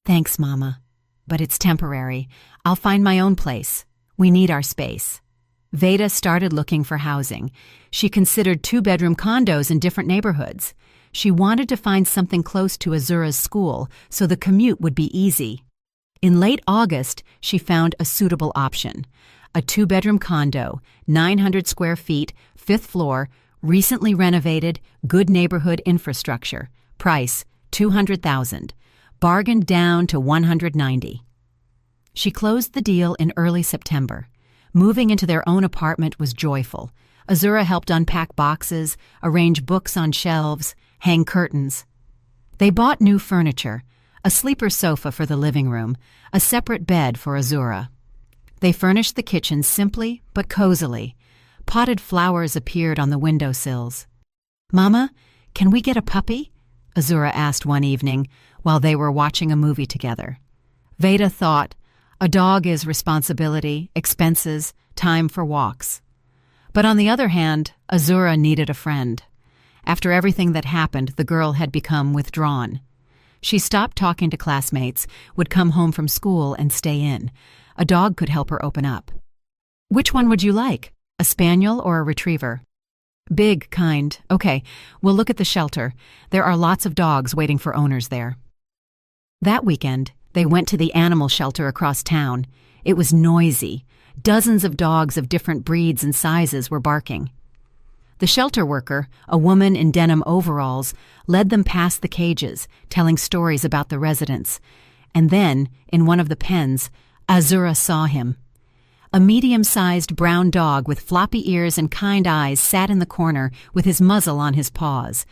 "Thanks, Mama. But it's temporary. I'll find my own place. We need our space." Veda started looking for housing. She considered 2-bedroom condos in different neighborhoods. She wanted to find something close to Azura's school so the commute would be easy. In late August, she found a suitable option. A 2-bedroom condo, 900 square feet, 5th floor, recently renovated, good neighborhood infrastructure. Price, $200,000. Bargained down to $190,000. She closed the deal in early September. Moving into their own apartment was joyful. Azura helped unpack boxes, arrange books on shelves, hang curtains. They bought new furniture, a sleeper sofa for the living room, a separate bed for Azura. They furnished the kitchen simply but cozily. Potted flowers appeared on the windowsills. "Mama, can we get a puppy?" Azura asked one evening while they were watching a movie together. Veda thought, a dog is responsibility, expenses, time for walks. But on the other hand, Azura needed a friend. After everything that happened, the girl had become withdrawn. She stopped talking to classmates, would come home from school and stay in. A dog could help her open up. "Which one would you like? A spaniel or a retriever?" "Big kind. Okay, we'll look at the shelter. There are lots of dogs waiting for owners there." That weekend, they went to the animal shelter across town. It was noisy. Dozens of dogs of different breeds and sizes were barking. The shelter worker, a woman in denim overalls, led them past the cages, telling stories about the residents. And then, in one of the pens, Azura saw him. A medium-sized brown dog with floppy ears and kind eyes sat in the corner with his muzzle on his paws.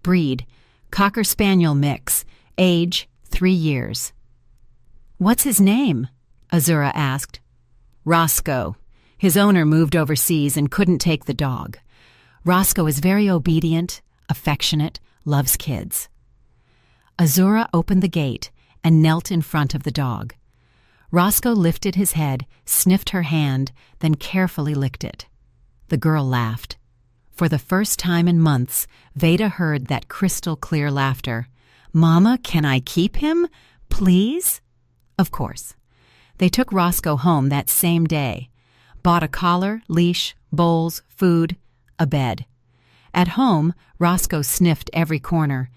Breed, Cocker Spaniel mix. Age, 3 years. "What's his name?" Azura asked. "Roscoe. His owner moved overseas and couldn't take the dog. Roscoe is very obedient, affectionate, loves kids." Azura opened the gate and knelt in front of the dog. Roscoe lifted his head, sniffed her hand, then carefully licked it. The girl laughed. For the first time in months, Veda heard that crystal-clear laughter. "Mama, can I keep him? Please?" Of course. They took Roscoe home that same day. Bought a collar, leash, bowls, food, a bed. At home, Roscoe sniffed every corner.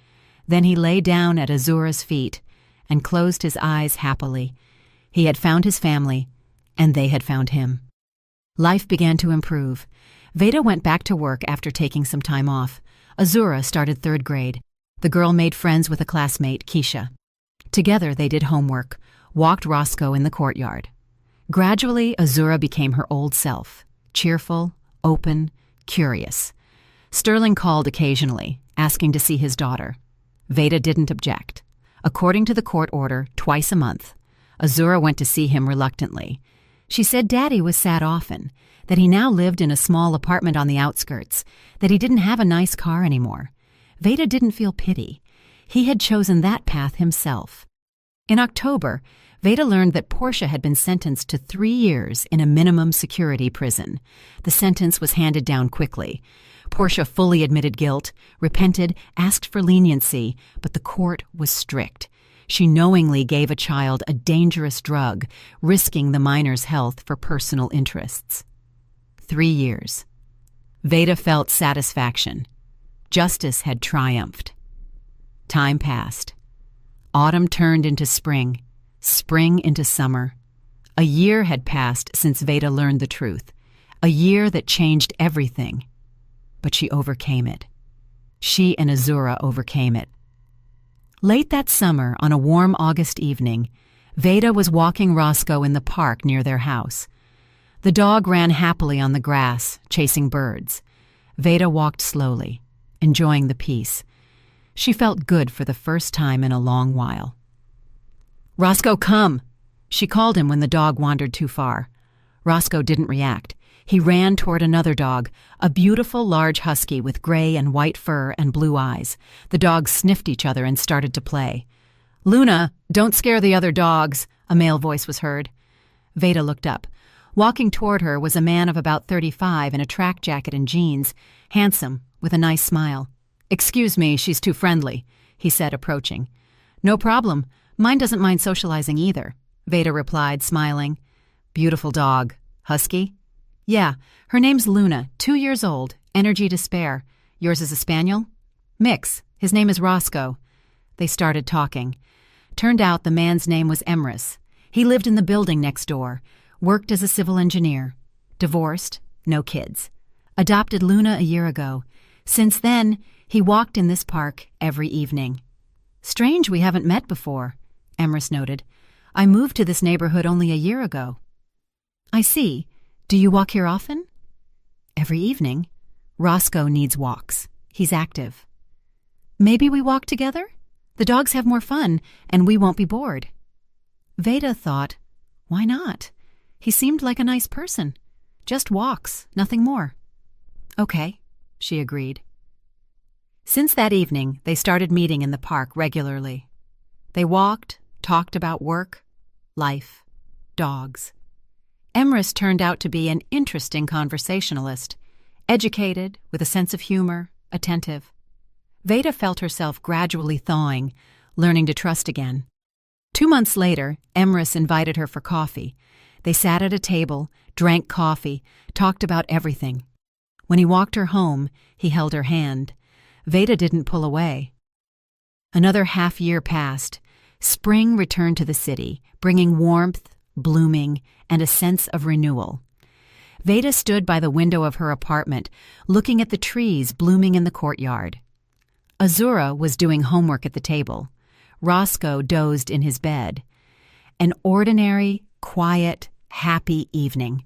Then he lay down at Azura's feet and closed his eyes happily. He had found his family, and they had found him. Life began to improve. Veda went back to work after taking some time off. Azura started 3rd grade. The girl made friends with a classmate, Keisha. Together they did homework, walked Roscoe in the courtyard. Gradually, Azura became her old self, cheerful, open, curious. Sterling called occasionally, asking to see his daughter. Veda didn't object. According to the court order, twice a month. Azura went to see him reluctantly. She said Daddy was sad often, that he now lived in a small apartment on the outskirts, that he didn't have a nice car anymore. Veda didn't feel pity. He had chosen that path himself. In October, Veda learned that Portia had been sentenced to 3 years in a minimum security prison. The sentence was handed down quickly. Portia fully admitted guilt, repented, asked for leniency, but the court was strict. She knowingly gave a child a dangerous drug, risking the minor's health for personal interests. 3 years. Veda felt satisfaction. Justice had triumphed. Time passed. Autumn turned into spring, spring into summer. A year had passed since Veda learned the truth, a year that changed everything. But she overcame it. She and Azura overcame it. Late that summer, on a warm August evening, Veda was walking Roscoe in the park near their house. The dog ran happily on the grass, chasing birds. Veda walked slowly, enjoying the peace. She felt good for the first time in a long while. "Roscoe, come!" She called him when the dog wandered too far. Roscoe didn't react. He ran toward another dog, a beautiful large husky with gray and white fur and blue eyes. The dogs sniffed each other and started to play. "Luna, don't scare the other dogs," a male voice was heard. Veda looked up. Walking toward her was a man of about 35 in a track jacket and jeans, handsome, with a nice smile. "Excuse me, she's too friendly," he said, approaching. "No problem. Mine doesn't mind socializing either," Veda replied, smiling. "Beautiful dog. Husky?" "Yeah, her name's Luna, 2 years old, energy to spare. Yours is a spaniel?" "Mix. His name is Roscoe." They started talking. Turned out the man's name was Emrys. He lived in the building next door, worked as a civil engineer. Divorced, no kids. Adopted Luna a year ago. Since then, he walked in this park every evening. "Strange we haven't met before," Emrys noted. "I moved to this neighborhood only a year ago." "I see. Do you walk here often?" "Every evening. Roscoe needs walks. He's active." "Maybe we walk together? The dogs have more fun, and we won't be bored." Veda thought, why not? He seemed like a nice person. Just walks, nothing more. "Okay," she agreed. Since that evening, they started meeting in the park regularly. They walked, talked about work, life, dogs. Emrys turned out to be an interesting conversationalist, educated, with a sense of humor, attentive. Veda felt herself gradually thawing, learning to trust again. 2 months later, Emrys invited her for coffee. They sat at a table, drank coffee, talked about everything. When he walked her home, he held her hand. Veda didn't pull away. Another half-year passed. Spring returned to the city, bringing warmth, blooming, and a sense of renewal. Veda stood by the window of her apartment, looking at the trees blooming in the courtyard. Azura was doing homework at the table. Roscoe dozed in his bed. An ordinary, quiet, happy evening.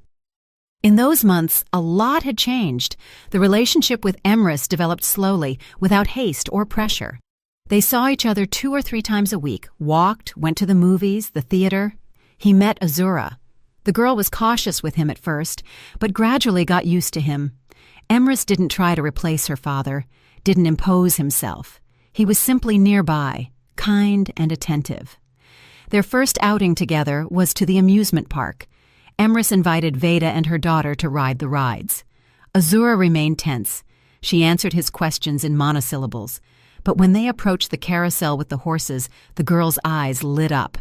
In those months, a lot had changed. The relationship with Emrys developed slowly, without haste or pressure. They saw each other 2 or 3 times a week, walked, went to the movies, the theater. He met Azura. The girl was cautious with him at first, but gradually got used to him. Emrys didn't try to replace her father, didn't impose himself. He was simply nearby, kind and attentive. Their first outing together was to the amusement park. Emrys invited Veda and her daughter to ride the rides. Azura remained tense. She answered his questions in monosyllables. But when they approached the carousel with the horses, the girl's eyes lit up.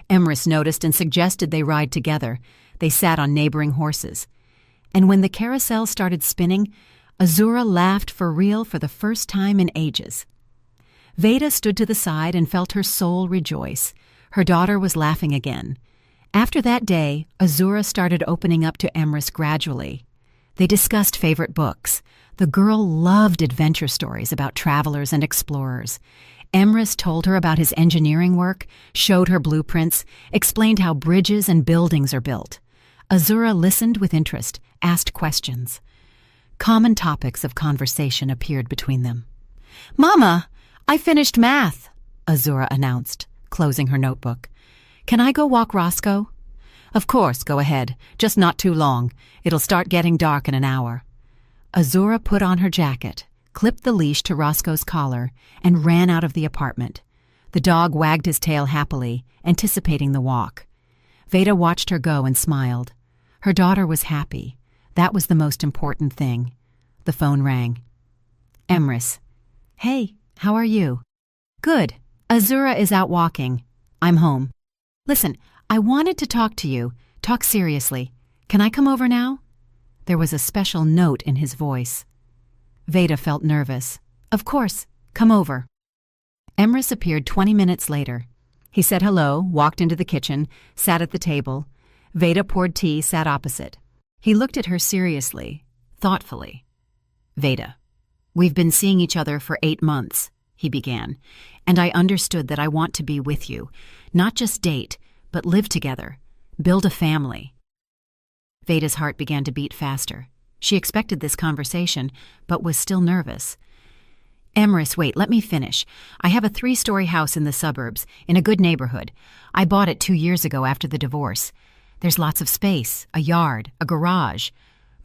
Emrys noticed and suggested they ride together. They sat on neighboring horses. And when the carousel started spinning, Azura laughed for real for the first time in ages. Veda stood to the side and felt her soul rejoice. Her daughter was laughing again. After that day, Azura started opening up to Emrys gradually. They discussed favorite books. The girl loved adventure stories about travelers and explorers. Emrys told her about his engineering work, showed her blueprints, explained how bridges and buildings are built. Azura listened with interest, asked questions. Common topics of conversation appeared between them. "Mama, I finished math," Azura announced, closing her notebook. "Can I go walk Roscoe?" "Of course, go ahead. Just not too long. It'll start getting dark in an hour." Azura put on her jacket, clipped the leash to Roscoe's collar, and ran out of the apartment. The dog wagged his tail happily, anticipating the walk. Veda watched her go and smiled. Her daughter was happy. That was the most important thing. The phone rang. Emrys. "Hey, how are you?" "Good. Azura is out walking. I'm home." "Listen, I wanted to talk to you. Talk seriously. Can I come over now?" There was a special note in his voice. Veda felt nervous. "Of course. Come over." Emrys appeared 20 minutes later. He said hello, walked into the kitchen, sat at the table. Veda poured tea, sat opposite. He looked at her seriously, thoughtfully. "Veda, we've been seeing each other for 8 months, he began, "and I understood that I want to be with you, not just date, but live together, build a family." Veda's heart began to beat faster. She expected this conversation, but was still nervous. "Emrys, wait, let me finish. I have a 3-story house in the suburbs, in a good neighborhood. I bought it 2 years ago after the divorce. There's lots of space, a yard, a garage.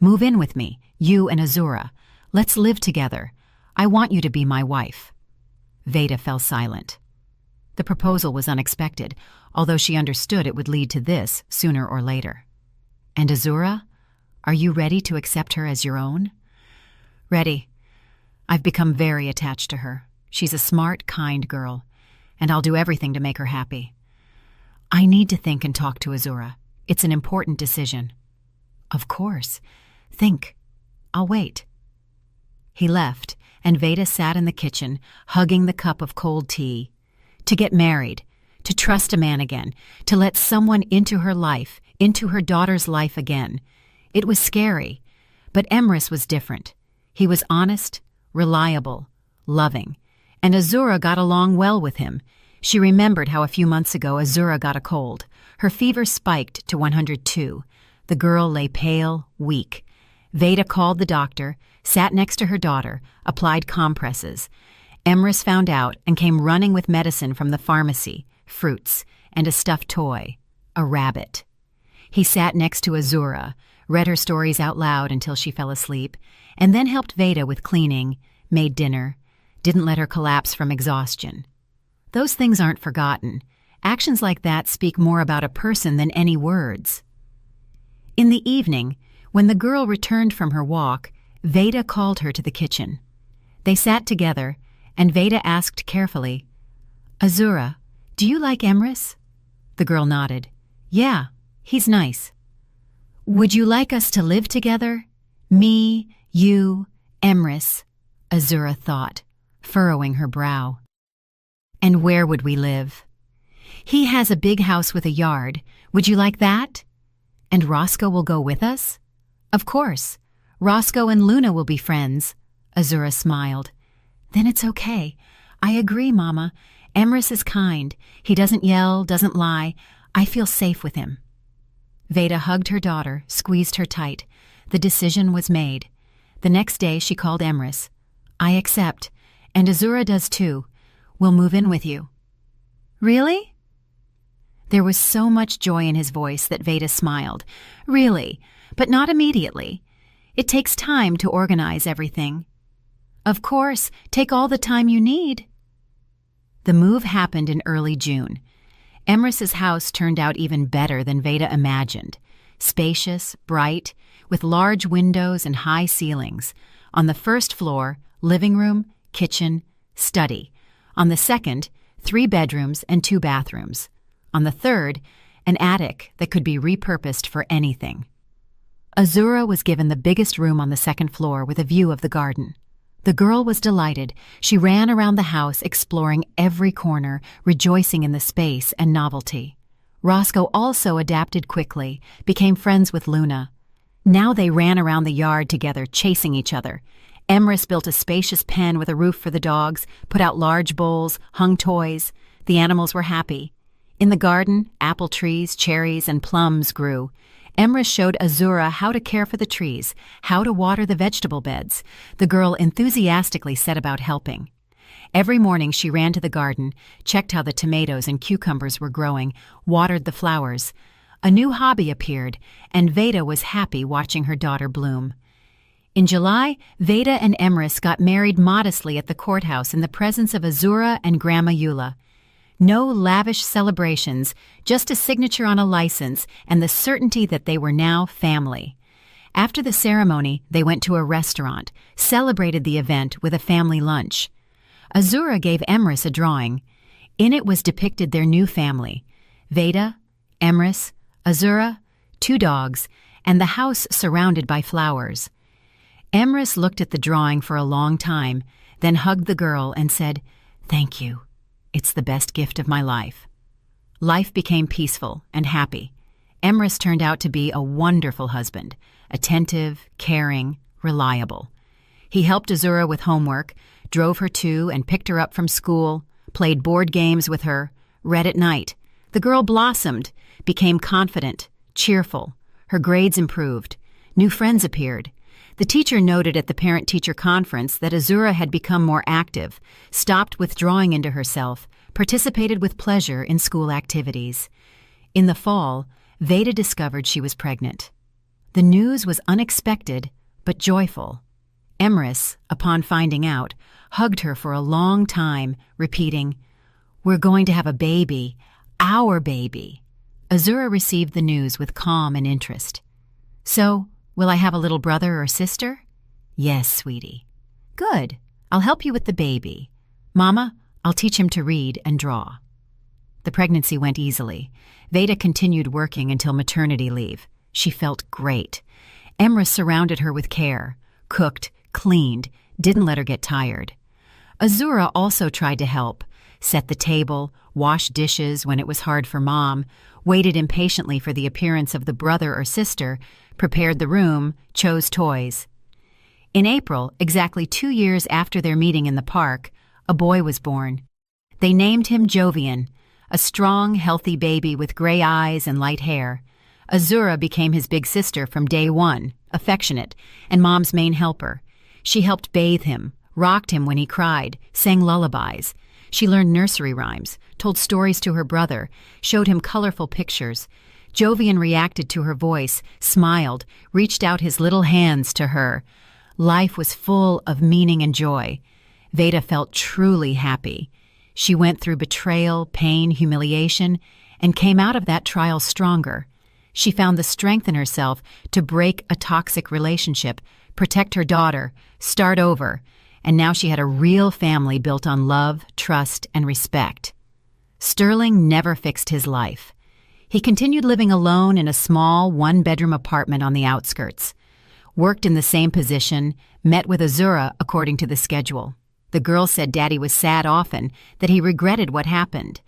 Move in with me, you and Azura. Let's live together. I want you to be my wife." Veda fell silent. The proposal was unexpected, although she understood it would lead to this sooner or later. "And Azura? Are you ready to accept her as your own?" "Ready. I've become very attached to her. She's a smart, kind girl, and I'll do everything to make her happy. I need to think and talk to Azura. It's an important decision." "Of course. Think. I'll wait." He left, and Veda sat in the kitchen, hugging the cup of cold tea. To get married, to trust a man again, to let someone into her life, into her daughter's life again. It was scary, but Emrys was different. He was honest, reliable, loving, and Azura got along well with him. She remembered how a few months ago Azura got a cold. Her fever spiked to 102. The girl lay pale, weak. Veda called the doctor, sat next to her daughter, applied compresses. Emrys found out and came running with medicine from the pharmacy, fruits, and a stuffed toy, a rabbit. He sat next to Azura, read her stories out loud until she fell asleep, and then helped Veda with cleaning, made dinner, didn't let her collapse from exhaustion. Those things aren't forgotten. Actions like that speak more about a person than any words. In the evening, when the girl returned from her walk, Veda called her to the kitchen. They sat together, and Veda asked carefully, "Azura, do you like Emrys?" The girl nodded. "Yeah, he's nice." "Would you like us to live together? Me, you, Emrys," Azura thought, furrowing her brow. "And where would we live?" "He has a big house with a yard. Would you like that?" "And Roscoe will go with us?" "Of course. Roscoe and Luna will be friends." Azura smiled. "Then it's okay. I agree, Mama. Emrys is kind. He doesn't yell, doesn't lie. I feel safe with him." Veda hugged her daughter, squeezed her tight. The decision was made. The next day she called Emrys. "I accept. And Azura does too. We'll move in with you." "Really?" There was so much joy in his voice that Veda smiled. "Really, but not immediately. It takes time to organize everything." "Of course, take all the time you need." The move happened in early June. Emrys's house turned out even better than Veda imagined. Spacious, bright, with large windows and high ceilings. On the first floor, living room, kitchen, study. On the second, 3 bedrooms and 2 bathrooms. On the third, an attic that could be repurposed for anything. Azura was given the biggest room on the second floor with a view of the garden. The girl was delighted. She ran around the house, exploring every corner, rejoicing in the space and novelty. Roscoe also adapted quickly, became friends with Luna. Now they ran around the yard together, chasing each other. Emrys built a spacious pen with a roof for the dogs, put out large bowls, hung toys. The animals were happy. In the garden, apple trees, cherries, and plums grew. Emrys showed Azura how to care for the trees, how to water the vegetable beds. The girl enthusiastically set about helping. Every morning she ran to the garden, checked how the tomatoes and cucumbers were growing, watered the flowers. A new hobby appeared, and Veda was happy watching her daughter bloom. In July, Veda and Emrys got married modestly at the courthouse in the presence of Azura and Grandma Eula. No lavish celebrations, just a signature on a license and the certainty that they were now family. After the ceremony, they went to a restaurant, celebrated the event with a family lunch. Azura gave Emrys a drawing. In it was depicted their new family: Veda, Emrys, Azura, 2 dogs, and the house surrounded by flowers. Emrys looked at the drawing for a long time, then hugged the girl and said, "Thank you. It's the best gift of my life." Life became peaceful and happy. Emrys turned out to be a wonderful husband, attentive, caring, reliable. He helped Azura with homework, drove her to and picked her up from school, played board games with her, read at night. The girl blossomed, became confident, cheerful. Her grades improved. New friends appeared. The teacher noted at the parent-teacher conference that Azura had become more active, stopped withdrawing into herself, participated with pleasure in school activities. In the fall, Veda discovered she was pregnant. The news was unexpected but joyful. Emrys, upon finding out, hugged her for a long time, repeating, "We're going to have a baby, our baby." Azura received the news with calm and interest. "So, will I have a little brother or sister?" "Yes, sweetie." "Good. I'll help you with the baby. Mama, I'll teach him to read and draw." The pregnancy went easily. Veda continued working until maternity leave. She felt great. Emrys surrounded her with care, cooked, cleaned, didn't let her get tired. Azura also tried to help, set the table, washed dishes when it was hard for Mom, waited impatiently for the appearance of the brother or sister, prepared the room, chose toys. In April, exactly 2 years after their meeting in the park, a boy was born. They named him Jovian, a strong, healthy baby with gray eyes and light hair. Azura became his big sister from day one, affectionate, and Mom's main helper. She helped bathe him, rocked him when he cried, sang lullabies. She learned nursery rhymes, told stories to her brother, showed him colorful pictures. Jovian reacted to her voice, smiled, reached out his little hands to her. Life was full of meaning and joy. Veda felt truly happy. She went through betrayal, pain, humiliation, and came out of that trial stronger. She found the strength in herself to break a toxic relationship, protect her daughter, start over, and now she had a real family built on love, trust, and respect. Sterling never fixed his life. He continued living alone in a small, one-bedroom apartment on the outskirts. Worked in the same position, met with Azura according to the schedule. The girl said Daddy was sad often, that he regretted what happened.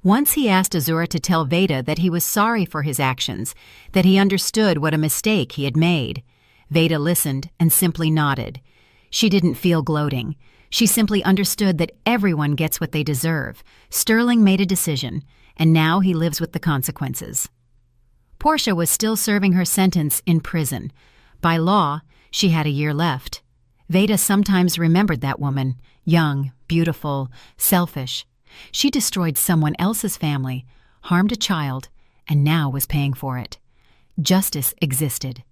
Once he asked Azura to tell Veda that he was sorry for his actions, that he understood what a mistake he had made. Veda listened and simply nodded. She didn't feel gloating. She simply understood that everyone gets what they deserve. Sterling made a decision, and now he lives with the consequences. Portia was still serving her sentence in prison. By law, she had a year left. Veda sometimes remembered that woman, young, beautiful, selfish. She destroyed someone else's family, harmed a child, and now was paying for it. Justice existed.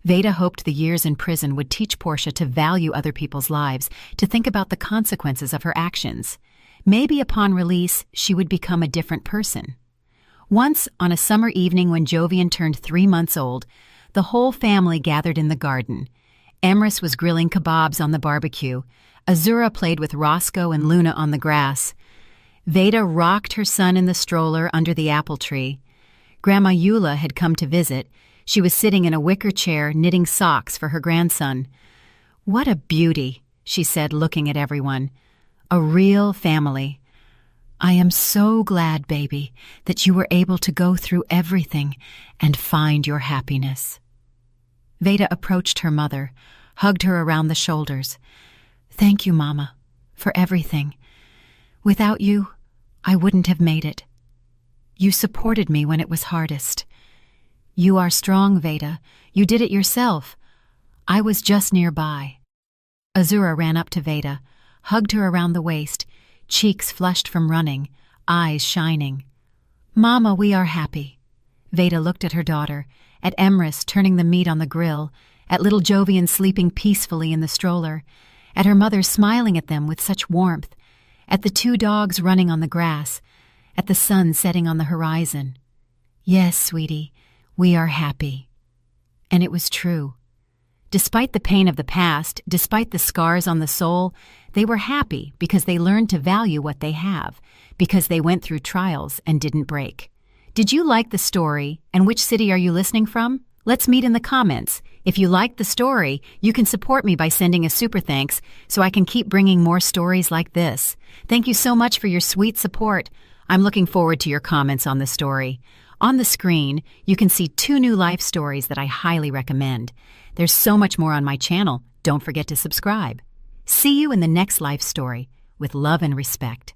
Veda hoped the years in prison would teach Portia to value other people's lives, to think about the consequences of her actions. Maybe upon release, she would become a different person. Once, on a summer evening when Jovian turned 3 months old, the whole family gathered in the garden. Emrys was grilling kebabs on the barbecue. Azura played with Roscoe and Luna on the grass. Veda rocked her son in the stroller under the apple tree. Grandma Eula had come to visit. She was sitting in a wicker chair knitting socks for her grandson. "What a beauty," she said, looking at everyone. "A real family. I am so glad, baby, that you were able to go through everything and find your happiness." Veda approached her mother, hugged her around the shoulders. "Thank you, Mama, for everything. Without you, I wouldn't have made it. You supported me when it was hardest. You are strong, Veda. You did it yourself. I was just nearby." Azura ran up to Veda, hugged her around the waist, cheeks flushed from running, eyes shining. "Mama, we are happy." Veda looked at her daughter, at Emrys turning the meat on the grill, at little Jovian sleeping peacefully in the stroller, at her mother smiling at them with such warmth, at the 2 dogs running on the grass, at the sun setting on the horizon. "Yes, sweetie, we are happy." And it was true. Despite the pain of the past, despite the scars on the soul, they were happy because they learned to value what they have, because they went through trials and didn't break. Did you like the story, and which city are you listening from? Let's meet in the comments. If you liked the story, you can support me by sending a super thanks so I can keep bringing more stories like this. Thank you so much for your sweet support. I'm looking forward to your comments on the story. On the screen, you can see 2 new life stories that I highly recommend. There's so much more on my channel. Don't forget to subscribe. See you in the next life story with love and respect.